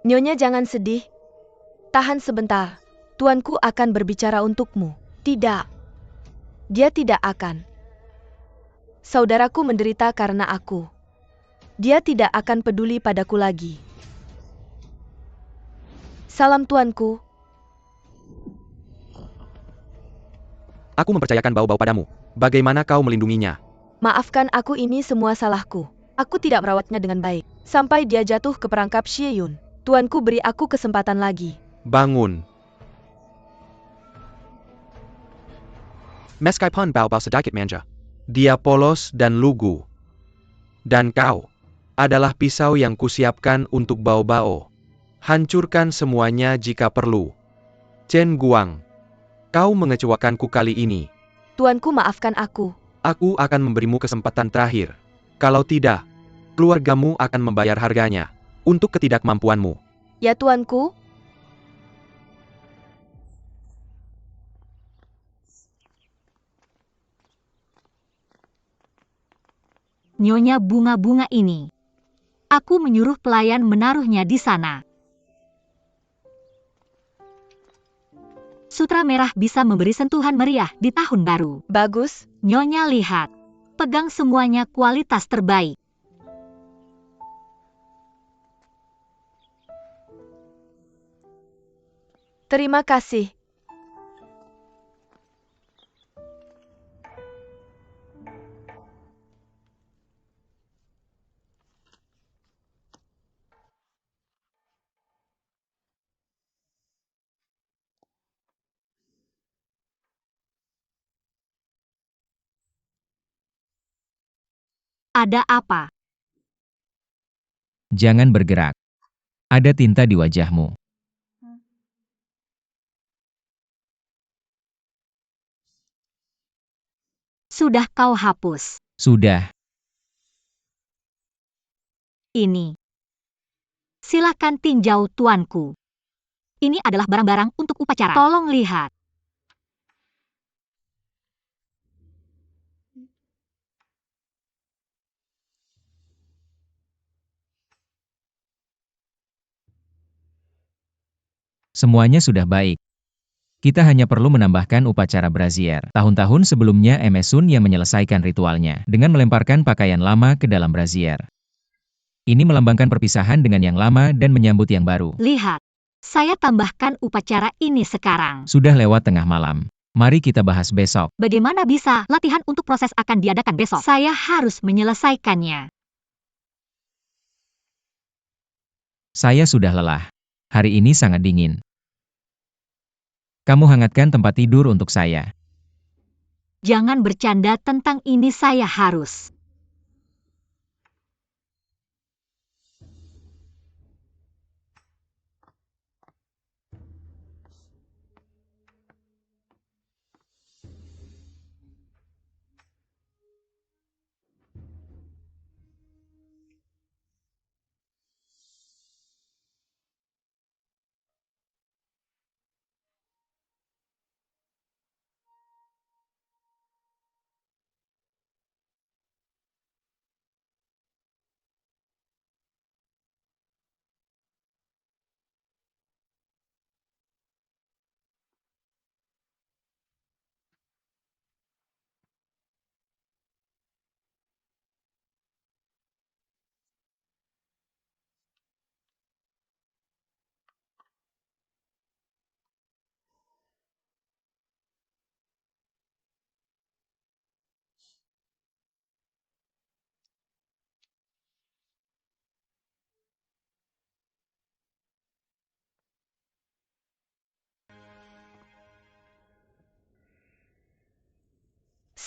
Nyonya, jangan sedih. Tahan sebentar. Tuanku akan berbicara untukmu. Tidak. Dia tidak akan. Saudaraku menderita karena aku. Dia tidak akan peduli padaku lagi. Salam, tuanku. Aku mempercayakan Bao Bao padamu. Bagaimana kau melindunginya? Maafkan aku, ini semua salahku. Aku tidak merawatnya dengan baik. Sampai dia jatuh ke perangkap Xie Yun. Tuanku, beri aku kesempatan lagi. Bangun. Meskipun Bao Bao sedikit manja, dia polos dan lugu. Dan kau adalah pisau yang kusiapkan untuk Bao Bao. Hancurkan semuanya jika perlu. Chen Guang, kau mengecewakanku kali ini. Tuanku, maafkan aku. Aku akan memberimu kesempatan terakhir. Kalau tidak, keluargamu akan membayar harganya untuk ketidakmampuanmu. Ya, tuanku. Nyonya, bunga-bunga ini. Aku menyuruh pelayan menaruhnya di sana. Sutra merah bisa memberi sentuhan meriah di tahun baru. Bagus. Nyonya, lihat. Pegang semuanya kualitas terbaik. Terima kasih. Ada apa? Jangan bergerak. Ada tinta di wajahmu. Sudah kau hapus. Sudah. Ini. Silakan tinjau, tuanku. Ini adalah barang-barang untuk upacara. Tolong lihat. Semuanya sudah baik. Kita hanya perlu menambahkan upacara brazier. Tahun-tahun sebelumnya MS Sun yang menyelesaikan ritualnya dengan melemparkan pakaian lama ke dalam brazier. Ini melambangkan perpisahan dengan yang lama dan menyambut yang baru. Lihat. Saya tambahkan upacara ini sekarang. Sudah lewat tengah malam. Mari kita bahas besok. Bagaimana bisa? Latihan untuk proses akan diadakan besok. Saya harus menyelesaikannya. Saya sudah lelah. Hari ini sangat dingin. Kamu hangatkan tempat tidur untuk saya. Jangan bercanda tentang ini, saya harus.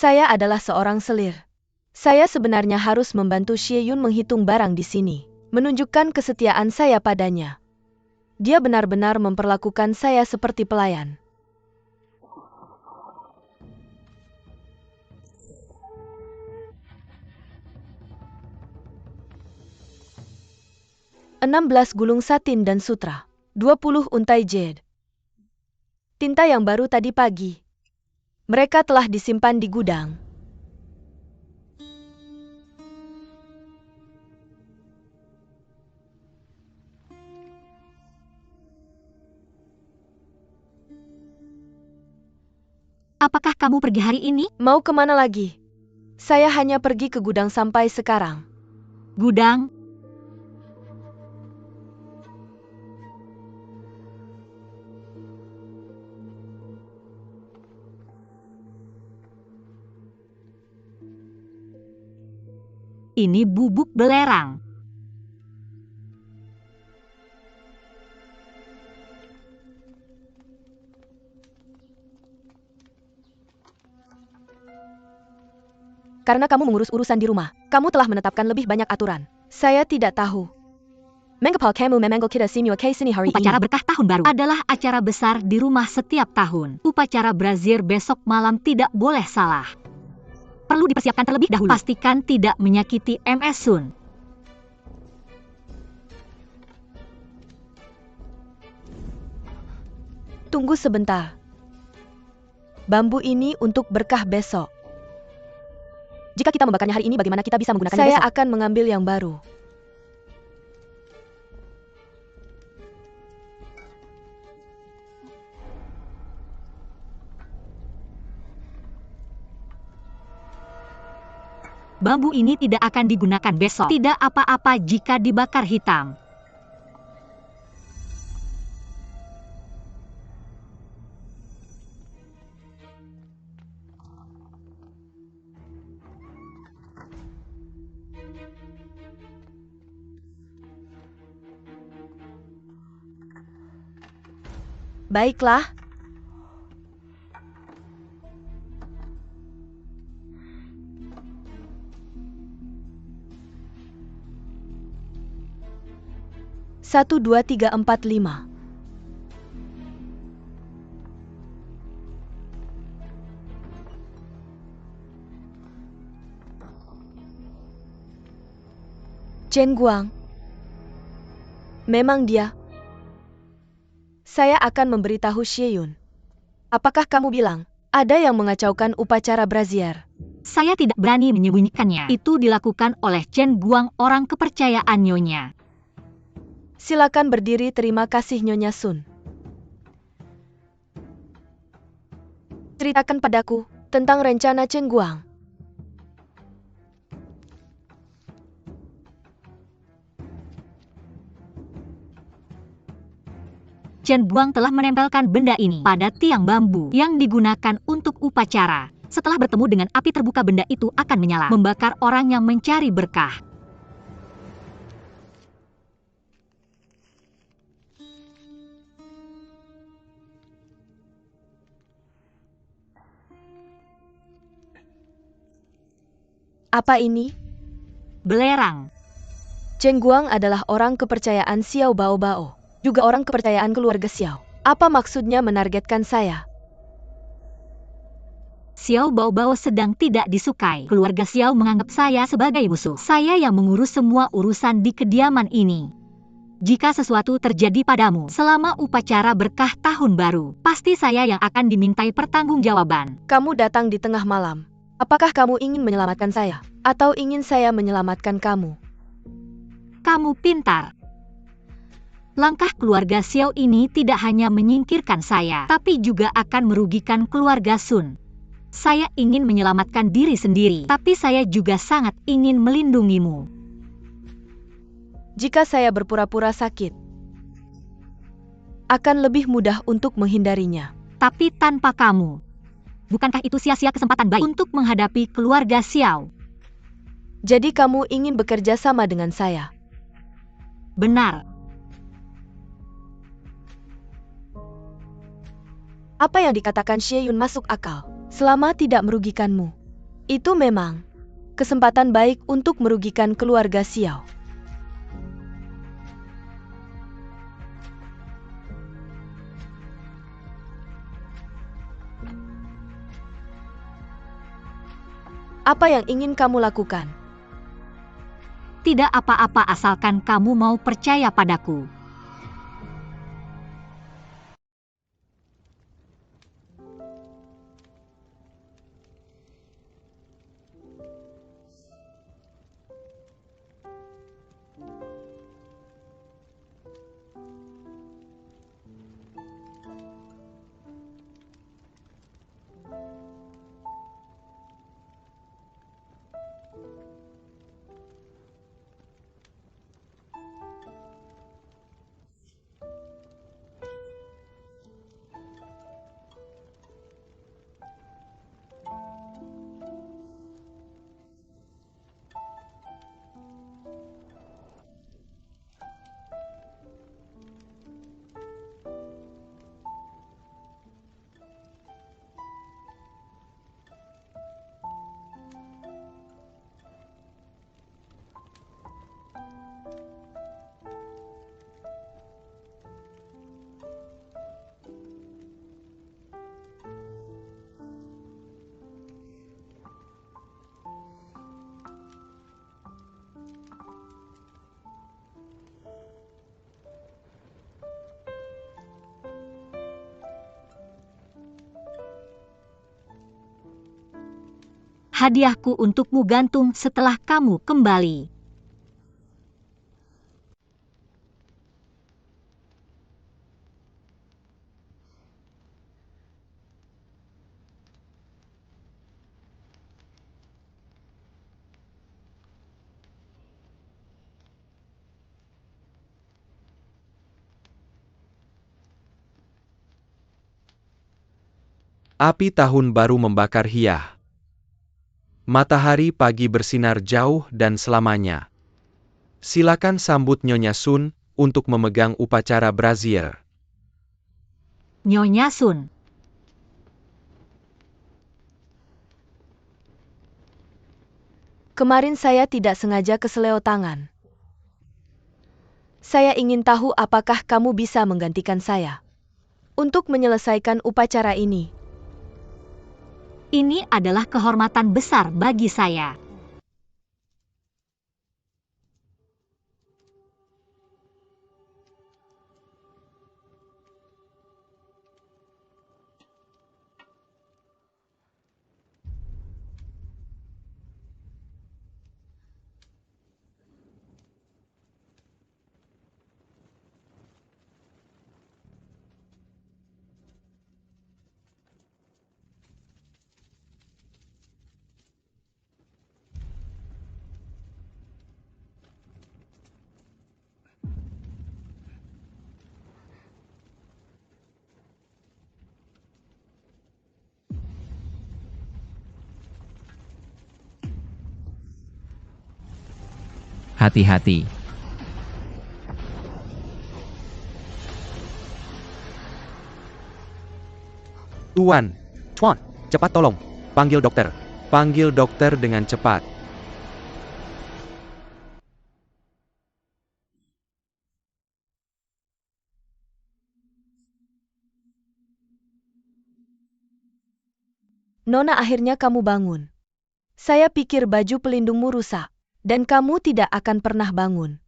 Saya adalah seorang selir. Saya sebenarnya harus membantu Xie Yun menghitung barang di sini, menunjukkan kesetiaan saya padanya. Dia benar-benar memperlakukan saya seperti pelayan. "16 gulung satin dan sutra, 20 untai jade. Tinta yang baru tadi pagi. Mereka telah disimpan di gudang." Apakah kamu pergi hari ini? Mau kemana lagi? Saya hanya pergi ke gudang sampai sekarang. Gudang? Ini bubuk belerang. Karena kamu mengurus urusan di rumah, kamu telah menetapkan lebih banyak aturan. Saya tidak tahu. Mengapa kamu memanggil kita semua ke sini hari Upacara ini? berkah tahun baru adalah acara besar di rumah setiap tahun. Upacara Brazier besok malam tidak boleh salah. Perlu dipersiapkan terlebih dahulu. Pastikan tidak menyakiti MS Sun. Tunggu sebentar. Bambu ini untuk berkah besok. Jika kita membakarnya hari ini, bagaimana kita bisa menggunakannya besok? Saya akan mengambil yang baru. Bambu ini tidak akan digunakan besok. Tidak apa-apa jika dibakar hitam. Baiklah. Satu, dua, tiga, empat, lima. Chen Guang. Memang dia. Saya akan memberitahu Xie Yun. Apakah kamu bilang, ada yang mengacaukan upacara Brazier? Saya tidak berani menyembunyikannya. Itu dilakukan oleh Chen Guang, orang kepercayaan Nyonya. Silakan berdiri, terima kasih Nyonya Sun. Ceritakan padaku tentang rencana Chen Guang. Chen Guang telah menempelkan benda ini pada tiang bambu yang digunakan untuk upacara. Setelah bertemu dengan api terbuka, benda itu akan menyala, membakar orang yang mencari berkah. Apa ini? Belerang. Chen Guang adalah orang kepercayaan Xiao Bao Bao, juga orang kepercayaan keluarga Xiao. Apa maksudnya menargetkan saya? Xiao Bao Bao sedang tidak disukai. Keluarga Xiao menganggap saya sebagai musuh. Saya yang mengurus semua urusan di kediaman ini. Jika sesuatu terjadi padamu selama upacara berkah tahun baru, pasti saya yang akan dimintai pertanggungjawaban. Kamu datang di tengah malam. Apakah kamu ingin menyelamatkan saya? Atau ingin saya menyelamatkan kamu? Kamu pintar. Langkah keluarga Xiao ini tidak hanya menyingkirkan saya, tapi juga akan merugikan keluarga Sun. Saya ingin menyelamatkan diri sendiri, tapi saya juga sangat ingin melindungimu. Jika saya berpura-pura sakit, akan lebih mudah untuk menghindarinya. Tapi tanpa kamu, bukankah itu sia-sia kesempatan baik untuk menghadapi keluarga Xiao? Jadi kamu ingin bekerja sama dengan saya? Benar. Apa yang dikatakan Xie Yun masuk akal, selama tidak merugikanmu. Itu memang kesempatan baik untuk merugikan keluarga Xiao. Apa yang ingin kamu lakukan? Tidak apa-apa asalkan kamu mau percaya padaku. Hadiahku untukmu gantung setelah kamu kembali. Api tahun baru membakar Hiyah. Matahari pagi bersinar jauh dan selamanya. Silakan sambut Nyonya Sun untuk memegang upacara brazier. Nyonya Sun. Kemarin saya tidak sengaja keseleo tangan. Saya ingin tahu apakah kamu bisa menggantikan saya untuk menyelesaikan upacara ini. Ini adalah kehormatan besar bagi saya. Hati-hati. Tuan, cepat tolong. Panggil dokter. Panggil dokter dengan cepat. Nona, akhirnya kamu bangun. Saya pikir baju pelindungmu rusak, dan kamu tidak akan pernah bangun.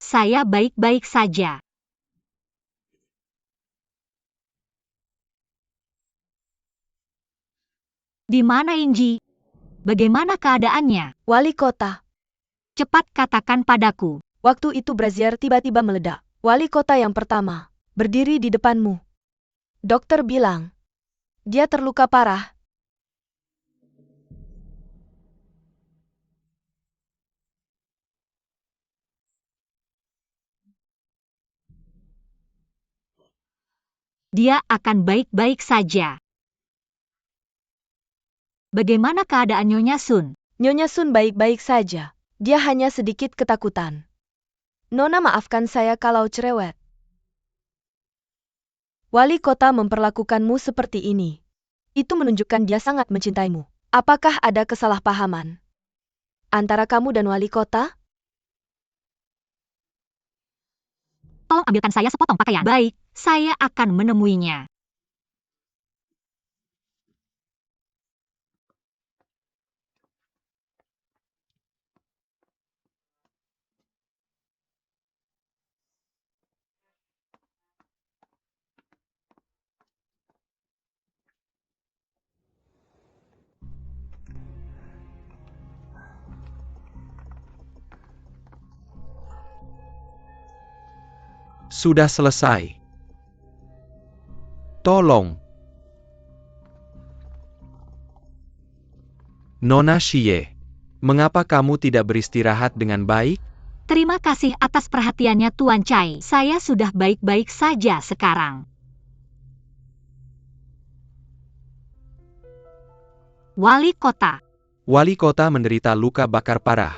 Saya baik-baik saja. Di mana Inji? Bagaimana keadaannya? Wali kota, Cepat katakan padaku. waktu itu brazier tiba-tiba meledak. Wali kota yang pertama berdiri di depanmu. Dokter bilang, dia terluka parah. Dia akan baik-baik saja. Bagaimana keadaan Nyonya Sun? Nyonya Sun baik-baik saja. Dia hanya sedikit ketakutan. Nona, maafkan saya kalau cerewet. Wali kota memperlakukanmu seperti ini. Itu menunjukkan dia sangat mencintaimu. Apakah ada kesalahpahaman antara kamu dan wali kota? Tolong ambilkan saya sepotong pakaian. Baik, saya akan menemuinya. Sudah selesai. Tolong. Nona Xie, mengapa kamu tidak beristirahat dengan baik? Terima kasih atas perhatiannya Tuan Chai. Saya sudah baik-baik saja sekarang. Wali kota. Wali kota menderita luka bakar parah.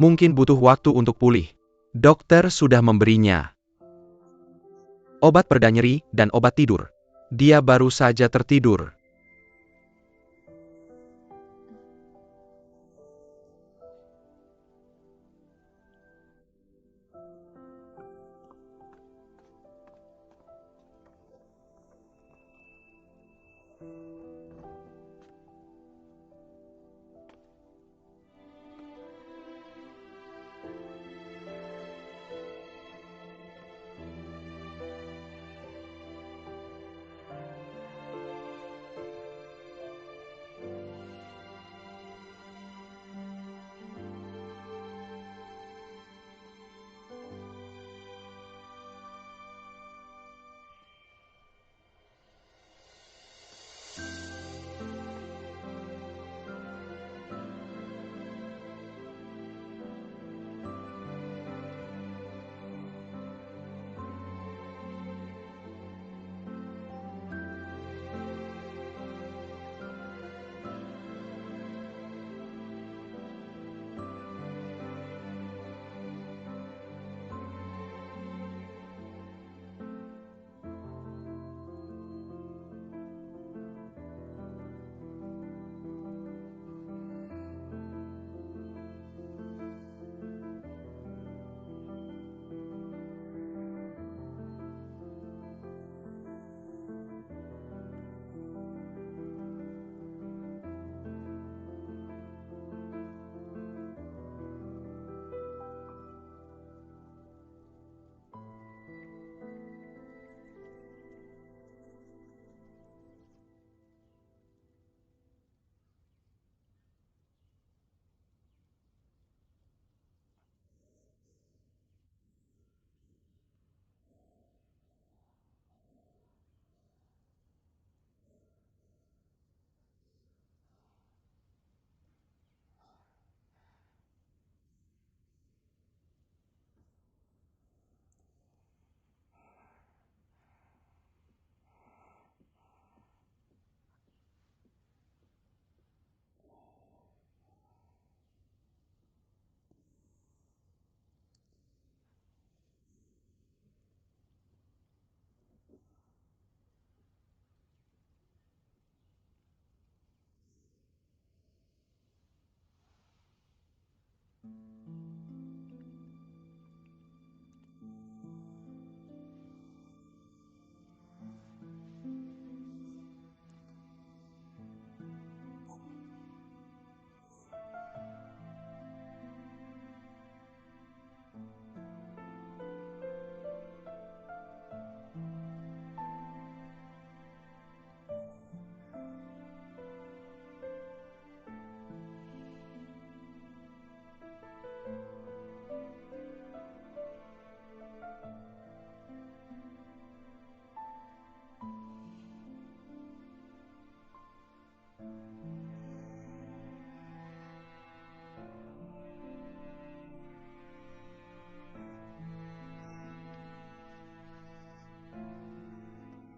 Mungkin butuh waktu untuk pulih. Dokter sudah memberinya obat pereda nyeri dan obat tidur. Dia baru saja tertidur.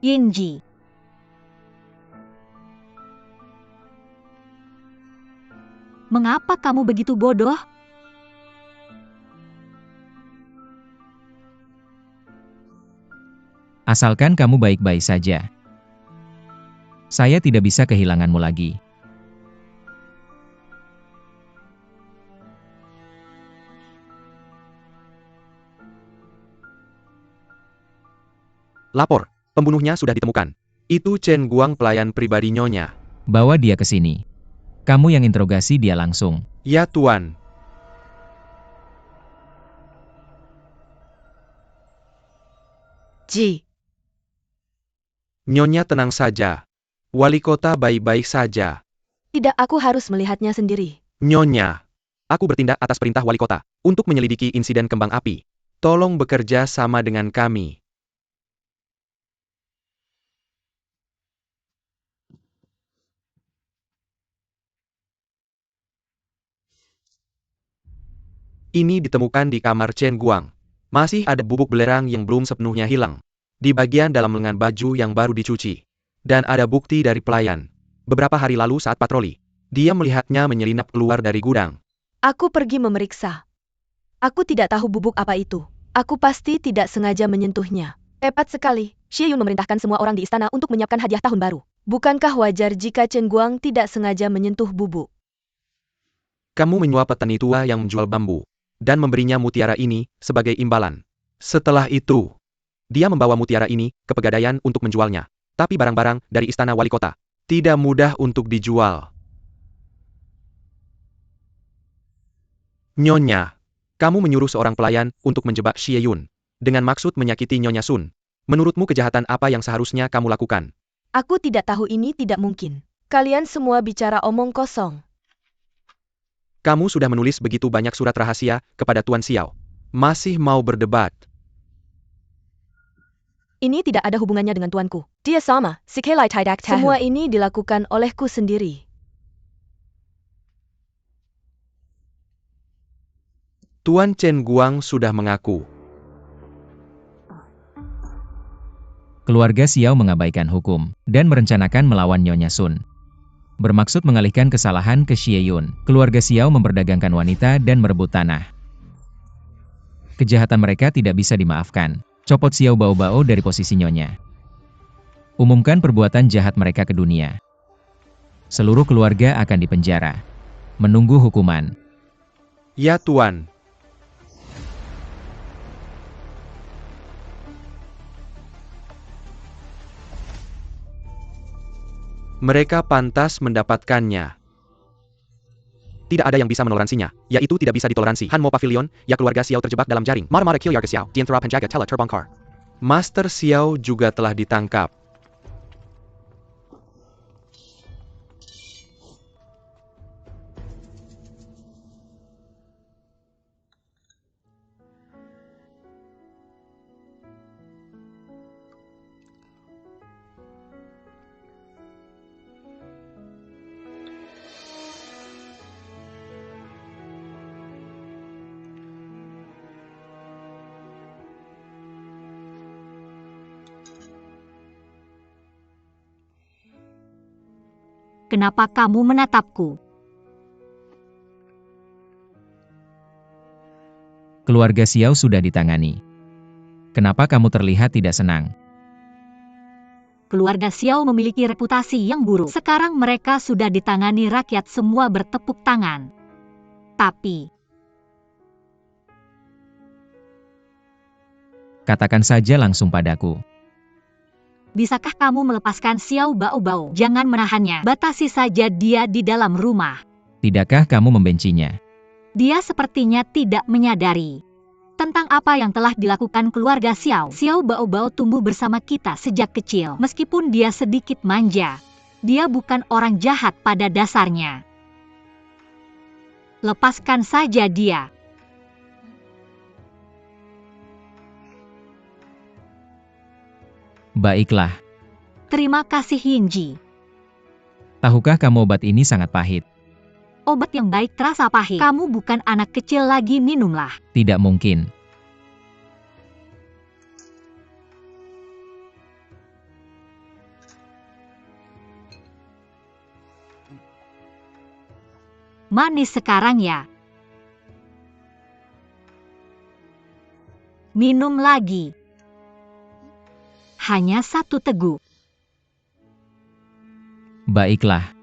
Yinji. Mengapa kamu begitu bodoh? Asalkan kamu baik-baik saja. Saya tidak bisa kehilanganmu lagi. Lapor, pembunuhnya sudah ditemukan. Itu Chen Guang, pelayan pribadi Nyonya. Bawa dia ke sini. Kamu yang interogasi dia langsung. Ya Tuan. Ji, Nyonya tenang saja. Wali kota baik-baik saja. tidak, aku harus melihatnya sendiri. Nyonya, aku bertindak atas perintah wali kota untuk menyelidiki insiden kembang api. Tolong bekerja sama dengan kami. Ini ditemukan di kamar Chen Guang. Masih ada bubuk belerang yang belum sepenuhnya hilang. Di bagian dalam lengan baju yang baru dicuci. Dan ada bukti dari pelayan. Beberapa hari lalu saat patroli, dia melihatnya menyelinap keluar dari gudang. Aku pergi memeriksa. Aku tidak tahu bubuk apa itu. Aku pasti tidak sengaja menyentuhnya. Tepat sekali. Xie Yun memerintahkan semua orang di istana untuk menyiapkan hadiah tahun baru. Bukankah wajar jika Chen Guang tidak sengaja menyentuh bubuk? Kamu menyuap petani tua yang menjual bambu. Dan memberinya mutiara ini sebagai imbalan. Setelah itu, dia membawa mutiara ini ke Pegadaian untuk menjualnya. Tapi barang-barang dari istana wali kota tidak mudah untuk dijual. Nyonya, kamu menyuruh seorang pelayan untuk menjebak Xie Yun dengan maksud menyakiti Nyonya Sun. Menurutmu kejahatan apa yang seharusnya kamu lakukan? Aku tidak tahu, ini tidak mungkin. Kalian semua bicara omong kosong. Kamu sudah menulis begitu banyak surat rahasia kepada Tuan Xiao. Masih mau berdebat? Ini tidak ada hubungannya dengan tuanku. Dia sama, si Kelai tidak tahu. Semua ini dilakukan olehku sendiri. Tuan Chen Guang sudah mengaku. Keluarga Xiao mengabaikan hukum dan merencanakan melawan Nyonya Sun. Bermaksud mengalihkan kesalahan ke Xie Yun, keluarga Xiao memperdagangkan wanita dan merebut tanah. Kejahatan mereka tidak bisa dimaafkan. Copot Xiao Bao-Bao dari posisi Nyonya. Umumkan perbuatan jahat mereka ke dunia. Seluruh keluarga akan dipenjara. Menunggu hukuman. Ya Tuan. Mereka pantas mendapatkannya. Tidak ada yang bisa menoleransinya, yaitu tidak bisa ditoleransi. Hanmo Pavilion, ya keluarga Xiao terjebak dalam jaring. Marmara Kilyarga Xiao, Dienthra Penjaga Tela terbongkar. Master Xiao juga telah ditangkap. Kenapa kamu menatapku? Keluarga Xiao sudah ditangani. Kenapa kamu terlihat tidak senang? Keluarga Xiao memiliki reputasi yang buruk. Sekarang mereka sudah ditangani, rakyat semua bertepuk tangan. Tapi, Katakan saja langsung padaku. bisakah kamu melepaskan Xiao Bao-Bao? Jangan menahannya. Batasi saja dia di dalam rumah. Tidakkah kamu membencinya? Dia sepertinya tidak menyadari tentang apa yang telah dilakukan keluarga Xiao. Xiao Bao-Bao tumbuh bersama kita sejak kecil. Meskipun dia sedikit manja, dia bukan orang jahat pada dasarnya. Lepaskan saja dia. Baiklah. Terima kasih Yinji. Tahukah kamu obat ini sangat pahit? Obat yang baik terasa pahit. Kamu bukan anak kecil lagi, minumlah. Tidak mungkin. Manis sekarang ya. Minum lagi. Hanya 1 teguk. Baiklah.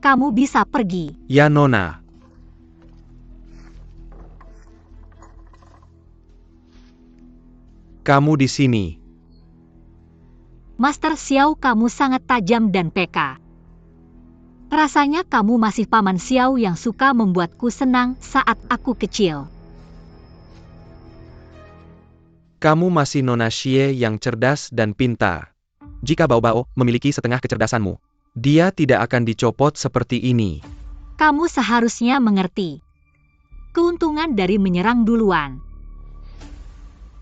kamu bisa pergi. Ya, Nona. Kamu di sini. Master Xiao, kamu sangat tajam dan peka. Rasanya kamu masih Paman Xiao yang suka membuatku senang saat aku kecil. Kamu masih Nona Xie yang cerdas dan pintar. Jika Bao Bao memiliki setengah kecerdasanmu, dia tidak akan dicopot seperti ini. Kamu seharusnya mengerti keuntungan dari menyerang duluan.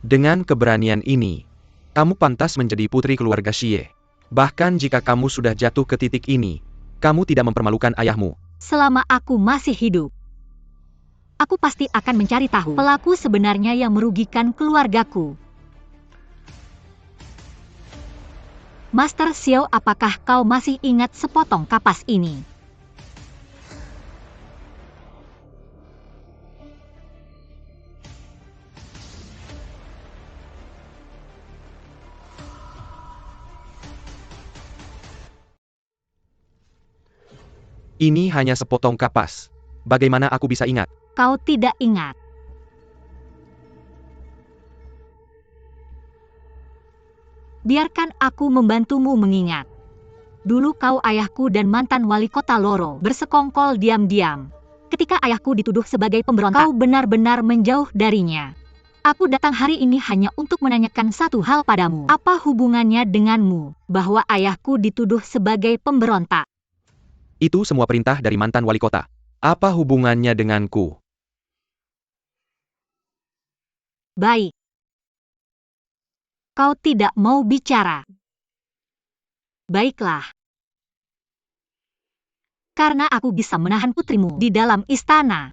Dengan keberanian ini, kamu pantas menjadi putri keluarga Xie. Bahkan jika kamu sudah jatuh ke titik ini, kamu tidak mempermalukan ayahmu. Selama aku masih hidup, aku pasti akan mencari tahu pelaku sebenarnya yang merugikan keluargaku. Master Xiao, apakah kau masih ingat sepotong kapas ini? Ini hanya sepotong kapas. Bagaimana aku bisa ingat? Kau tidak ingat. Biarkan aku membantumu mengingat. Dulu kau, ayahku dan mantan wali kota Loro bersekongkol diam-diam. Ketika ayahku dituduh sebagai pemberontak, kau benar-benar menjauh darinya. Aku datang hari ini hanya untuk menanyakan satu hal padamu. Apa hubungannya denganmu bahwa ayahku dituduh sebagai pemberontak? Itu semua perintah dari mantan wali kota. Apa hubungannya denganku? Baik. Kau tidak mau bicara. Baiklah. Karena aku bisa menahan putrimu di dalam istana,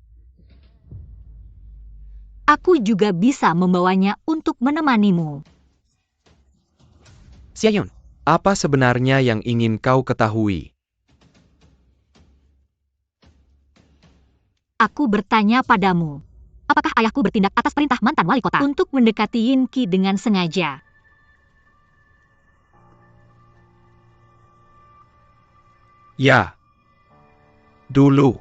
aku juga bisa membawanya untuk menemanimu. Xieyun, apa sebenarnya yang ingin kau ketahui? Aku bertanya padamu, apakah ayahku bertindak atas perintah mantan wali kota untuk mendekati Yin Qi dengan sengaja? Ya. Dulu.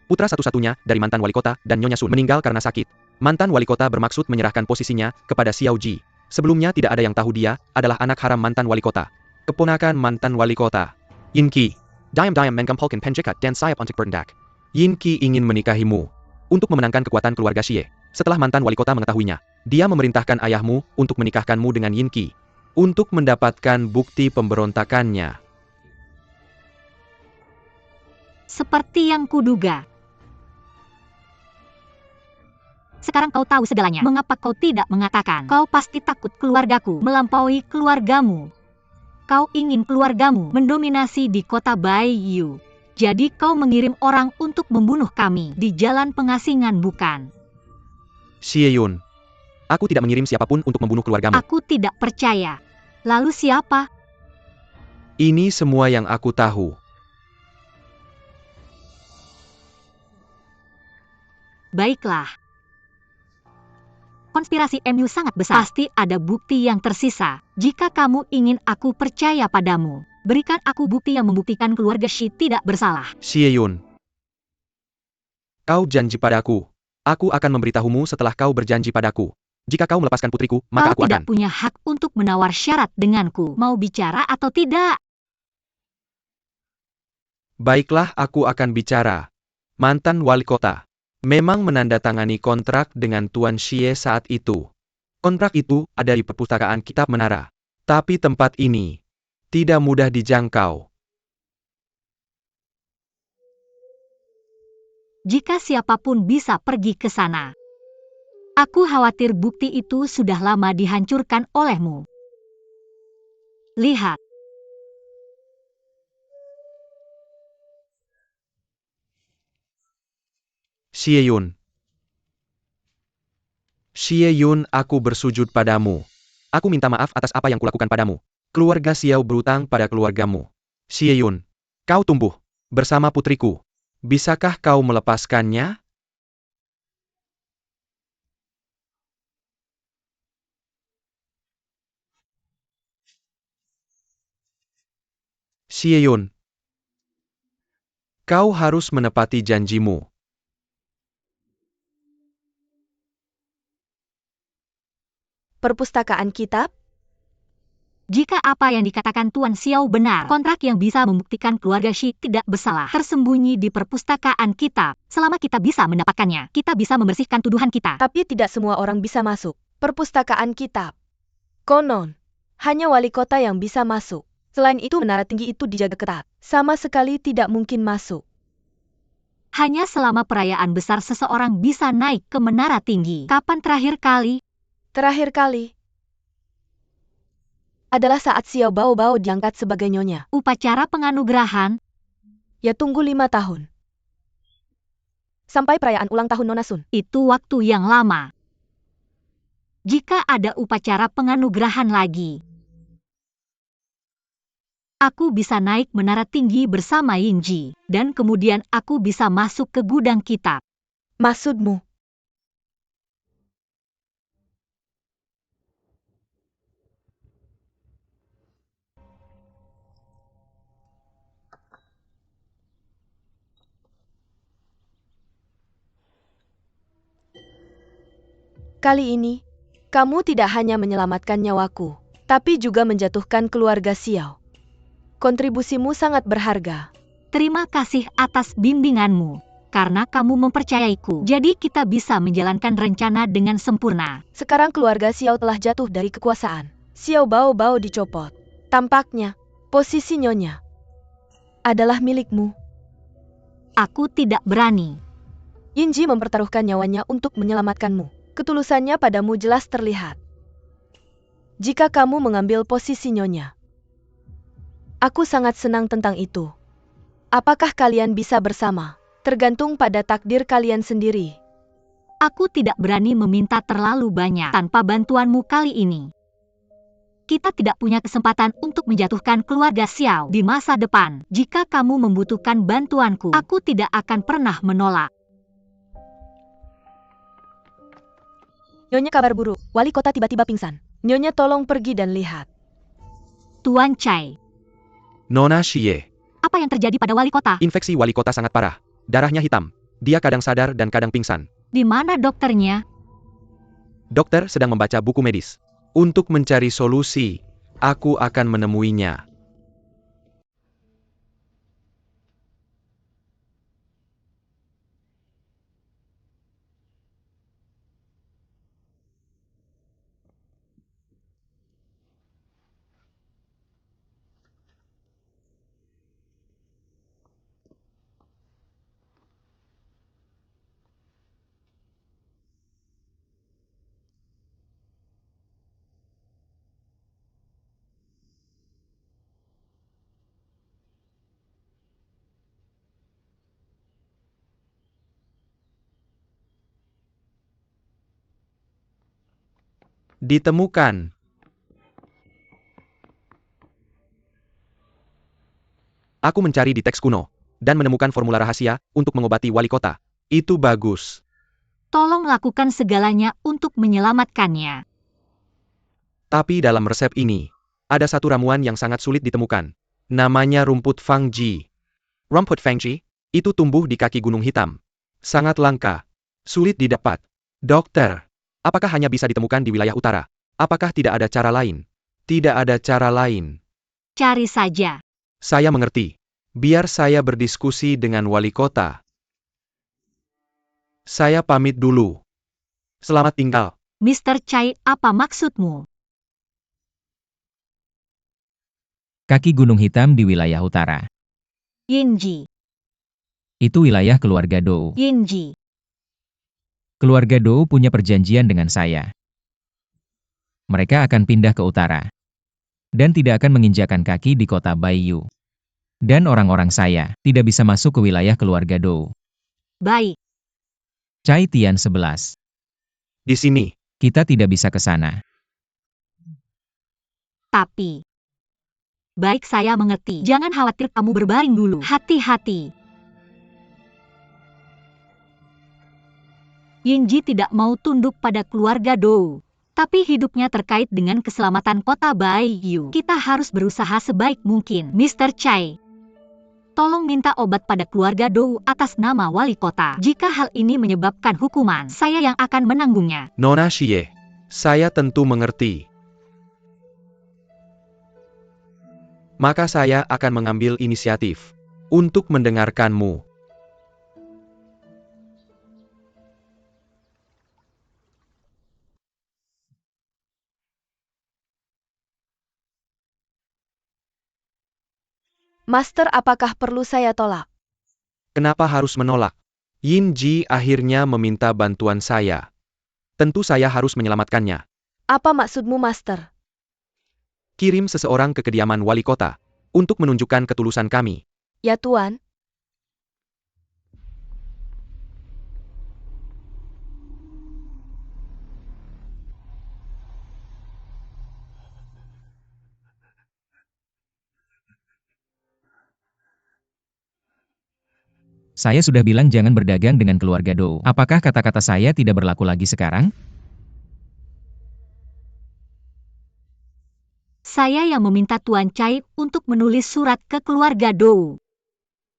Putra satu-satunya dari mantan wali kota dan Nyonya Sun meninggal karena sakit. Mantan wali kota bermaksud menyerahkan posisinya kepada Xiao Ji. Sebelumnya tidak ada yang tahu dia adalah anak haram mantan wali kota. Keponakan mantan wali kota. Yin Qi. Diam-diam mengkumpulkan penjekat dan sayap untuk bertindak. Yin Qi ingin menikahimu. Untuk memenangkan kekuatan keluarga Xie. Setelah mantan wali kota mengetahuinya, dia memerintahkan ayahmu untuk menikahkanmu dengan Yin Qi. Untuk mendapatkan bukti pemberontakannya. Seperti yang kuduga. Sekarang kau tahu segalanya. Mengapa kau tidak mengatakan? Kau pasti takut keluargaku melampaui keluargamu. Kau ingin keluargamu mendominasi di kota Baiyu. Jadi kau mengirim orang untuk membunuh kami di jalan pengasingan, bukan? Xieyun. Aku tidak mengirim siapapun untuk membunuh keluargamu. Aku tidak percaya. Lalu siapa? Ini semua yang aku tahu. Baiklah. Konspirasi MU sangat besar. Pasti ada bukti yang tersisa. Jika kamu ingin aku percaya padamu, berikan aku bukti yang membuktikan keluarga Shi tidak bersalah. Xieyun. Kau janji padaku. Aku akan memberitahumu setelah kau berjanji padaku. Jika kau melepaskan putriku, maka Kau aku tidak akan. punya hak untuk menawar syarat denganku. Mau bicara atau tidak? Baiklah, aku akan bicara. Mantan wali kota memang menandatangani kontrak dengan Tuan Xie saat itu. Kontrak itu ada di perpustakaan kitab menara. Tapi tempat ini tidak mudah dijangkau. Jika siapapun bisa pergi ke sana. Aku khawatir bukti itu sudah lama dihancurkan olehmu. Lihat. Xieyun. Xieyun, aku bersujud padamu. Aku minta maaf atas apa yang kulakukan padamu. Keluarga Xiao berutang pada keluargamu. Xieyun, kau tumbuh bersama putriku. Bisakah kau melepaskannya? Xieyun. Kau harus menepati janjimu. Perpustakaan kitab? Jika apa yang dikatakan Tuan Xiao benar, kontrak yang bisa membuktikan keluarga Shi tidak bersalah tersembunyi di perpustakaan kitab. Selama kita bisa mendapatkannya, kita bisa membersihkan tuduhan kita. Tapi tidak semua orang bisa masuk. Perpustakaan kitab. Konon, hanya wali kota yang bisa masuk. Selain itu menara tinggi itu dijaga ketat. Sama sekali tidak mungkin masuk. Hanya selama perayaan besar seseorang bisa naik ke menara tinggi. Kapan terakhir kali? Terakhir kali adalah saat Xiao Bao diangkat sebagai nyonya. Upacara penganugerahan? Ya tunggu 5 tahun. Sampai perayaan ulang tahun Nona Sun. Itu waktu yang lama. Jika ada upacara penganugerahan lagi, aku bisa naik menara tinggi bersama Yinji, dan kemudian aku bisa masuk ke gudang kitab. Maksudmu? Kali ini, kamu tidak hanya menyelamatkan nyawaku, tapi juga menjatuhkan keluarga Xiao. Kontribusimu sangat berharga. Terima kasih atas bimbinganmu. Karena kamu mempercayaiku, jadi kita bisa menjalankan rencana dengan sempurna. Sekarang keluarga Xiao telah jatuh dari kekuasaan. Xiao Bao dicopot. Tampaknya, posisi nyonya adalah milikmu. Aku tidak berani. Yinji mempertaruhkan nyawanya untuk menyelamatkanmu. Ketulusannya padamu jelas terlihat. Jika kamu mengambil posisi nyonya, aku sangat senang tentang itu. Apakah kalian bisa bersama? Tergantung pada takdir kalian sendiri. Aku tidak berani meminta terlalu banyak tanpa bantuanmu kali ini. Kita tidak punya kesempatan untuk menjatuhkan keluarga Xiao di masa depan. Jika kamu membutuhkan bantuanku, aku tidak akan pernah menolak. Nyonya kabar buruk, wali kota tiba-tiba pingsan. Nyonya tolong pergi dan lihat. Tuan Chai, Nona Xie. apa yang terjadi pada wali kota? Infeksi wali kota sangat parah. Darahnya hitam. Dia kadang sadar dan kadang pingsan. Di mana dokternya? Dokter sedang membaca buku medis. Untuk mencari solusi, aku akan menemuinya. Ditemukan. Aku mencari di teks kuno, dan menemukan formula rahasia untuk mengobati wali kota. Itu bagus. Tolong lakukan segalanya untuk menyelamatkannya. Tapi dalam resep ini, ada satu ramuan yang sangat sulit ditemukan. Namanya rumput Fangji. Rumput Fangji, itu tumbuh di kaki gunung hitam. Sangat langka. Sulit didapat. Dokter, apakah hanya bisa ditemukan di wilayah utara? Apakah tidak ada cara lain? Tidak ada cara lain. Cari saja. Saya mengerti. Biar saya berdiskusi dengan wali kota. Saya pamit dulu. Selamat tinggal. Mr. Chai, apa maksudmu? Kaki gunung hitam di wilayah utara. Yinji, Itu wilayah keluarga Dou. Yinji. Keluarga Dou punya perjanjian dengan saya. Mereka akan pindah ke utara. Dan tidak akan menginjakan kaki di kota Baiyu. Dan orang-orang saya tidak bisa masuk ke wilayah keluarga Dou. Baik. Cai Tian 11. Di sini. Kita tidak bisa ke sana. Tapi, baik, saya mengerti. Jangan khawatir, kamu berbaring dulu. Hati-hati. Yinji tidak mau tunduk pada keluarga Dou. Tapi hidupnya terkait dengan keselamatan kota Baiyu. Kita harus berusaha sebaik mungkin. Mr. Chai, Tolong minta obat pada keluarga Dou atas nama wali kota. Jika hal ini menyebabkan hukuman, saya yang akan menanggungnya. Nona Xie, saya tentu mengerti. Maka saya akan mengambil inisiatif untuk mendengarkanmu. Master, apakah perlu saya tolak? Kenapa harus menolak? Yin Ji akhirnya meminta bantuan saya. Tentu saya harus menyelamatkannya. Apa maksudmu, Master? Kirim seseorang ke kediaman wali kota untuk menunjukkan ketulusan kami. Ya, Tuan. Saya sudah bilang jangan berdagang dengan keluarga Dou. Apakah kata-kata saya tidak berlaku lagi sekarang? Saya yang meminta Tuan Cai untuk menulis surat ke keluarga Dou.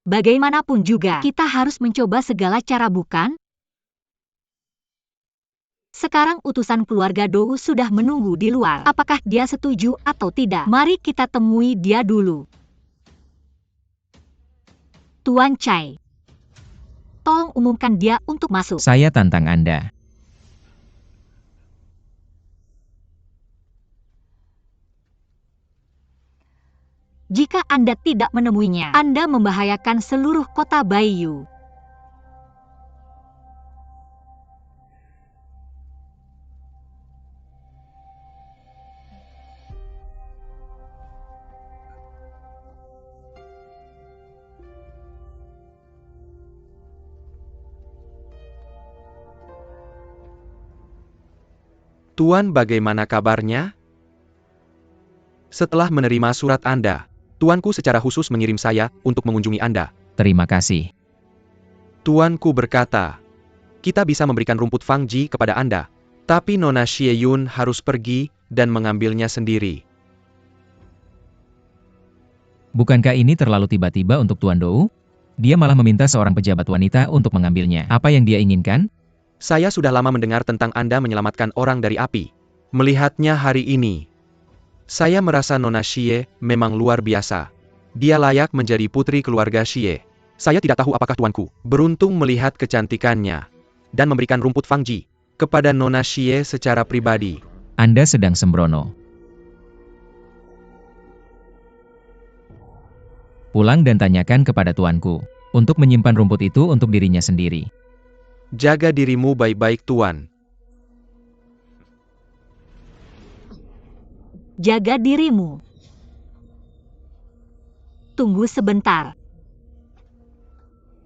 Bagaimanapun juga, kita harus mencoba segala cara, bukan? Sekarang utusan keluarga Dou sudah menunggu di luar. Apakah dia setuju atau tidak? Mari kita temui dia dulu. Tuan Cai, tolong umumkan dia untuk masuk. Saya tantang Anda. Jika Anda tidak menemuinya, Anda membahayakan seluruh kota Baiyu. Tuan, bagaimana kabarnya? Setelah menerima surat Anda, Tuanku secara khusus mengirim saya untuk mengunjungi Anda. Terima kasih. Tuanku berkata, kita bisa memberikan rumput Fang Ji kepada Anda, tapi Nona Xie Yun harus pergi dan mengambilnya sendiri. Bukankah ini terlalu tiba-tiba untuk Tuan Dou? Dia malah meminta seorang pejabat wanita untuk mengambilnya. Apa yang dia inginkan? Saya sudah lama mendengar tentang Anda menyelamatkan orang dari api. Melihatnya hari ini, saya merasa Nona Xie memang luar biasa. Dia layak menjadi putri keluarga Xie. Saya tidak tahu apakah Tuanku beruntung melihat kecantikannya dan memberikan rumput Fang Ji kepada Nona Xie secara pribadi. Anda sedang sembrono. Pulang dan tanyakan kepada tuanku untuk menyimpan rumput itu untuk dirinya sendiri. Jaga dirimu baik-baik, Tuan. Jaga dirimu. Tunggu sebentar.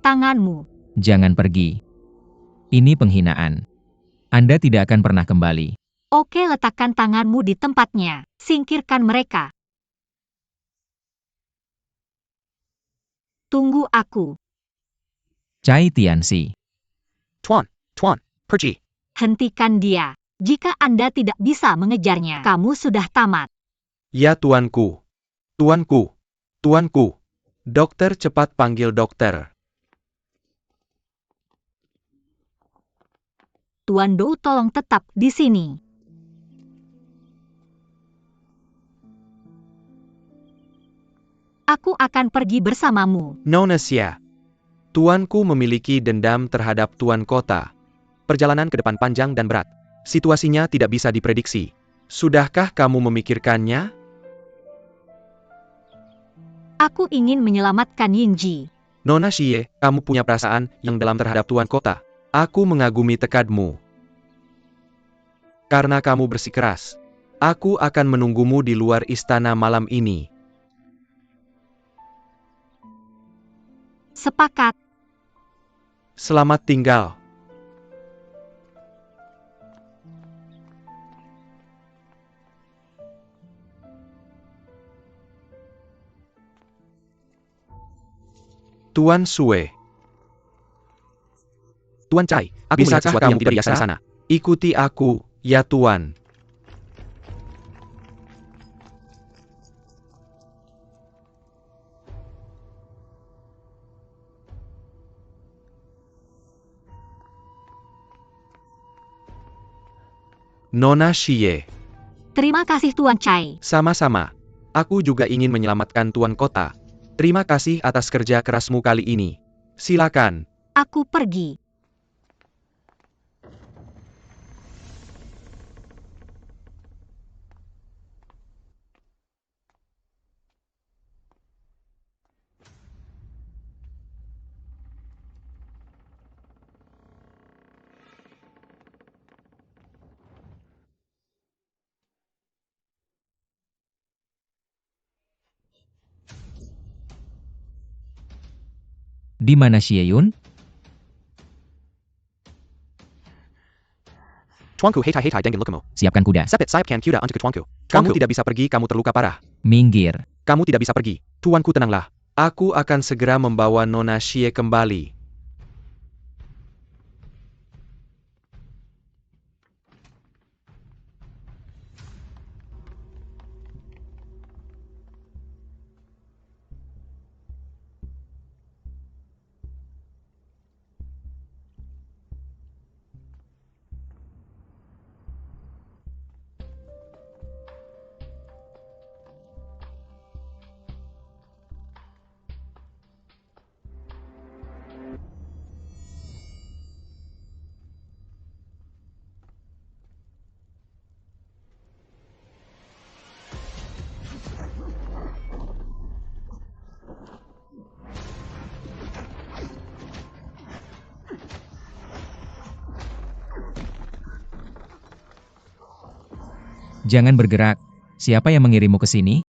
Tanganmu. Jangan pergi. Ini penghinaan. Anda tidak akan pernah kembali. Oke, letakkan tanganmu di tempatnya. Singkirkan mereka. Tunggu aku. Cai Tianxi. Tuan, pergi. Hentikan dia. Jika Anda tidak bisa mengejarnya, kamu sudah tamat. Ya, Tuanku. Tuanku. Dokter, cepat panggil dokter. Tuan Dou, tolong tetap di sini. Aku akan pergi bersamamu. Nona Xie. Tuanku memiliki dendam terhadap Tuan Kota. Perjalanan ke depan panjang dan berat. Situasinya tidak bisa diprediksi. Sudahkah kamu memikirkannya? Aku ingin menyelamatkan Yingji. Nona Xie, kamu punya perasaan yang dalam terhadap Tuan Kota. Aku mengagumi tekadmu. Karena kamu bersikeras, aku akan menunggumu di luar istana malam ini. Sepakat. Selamat tinggal. Tuan Sue. Tuan Cai, aku melihat sesuatu yang tidak biasa di sana. Ikuti aku, ya Tuan. Nona Xie. Terima kasih Tuan Chai. Sama-sama. Aku juga ingin menyelamatkan Tuan Kota. Terima kasih atas kerja kerasmu kali ini. Silakan. Aku pergi. Di mana Xie Yun? Tuanku hetai dengan lukamu. Siapkan kuda. Sepet sayapkan kuda untuk tuanku. Kamu tidak bisa pergi, kamu terluka parah. Minggir. Kamu tidak bisa pergi. Tuanku tenanglah. Aku akan segera membawa Nona Xie kembali. Jangan bergerak. Siapa yang mengirimmu ke sini?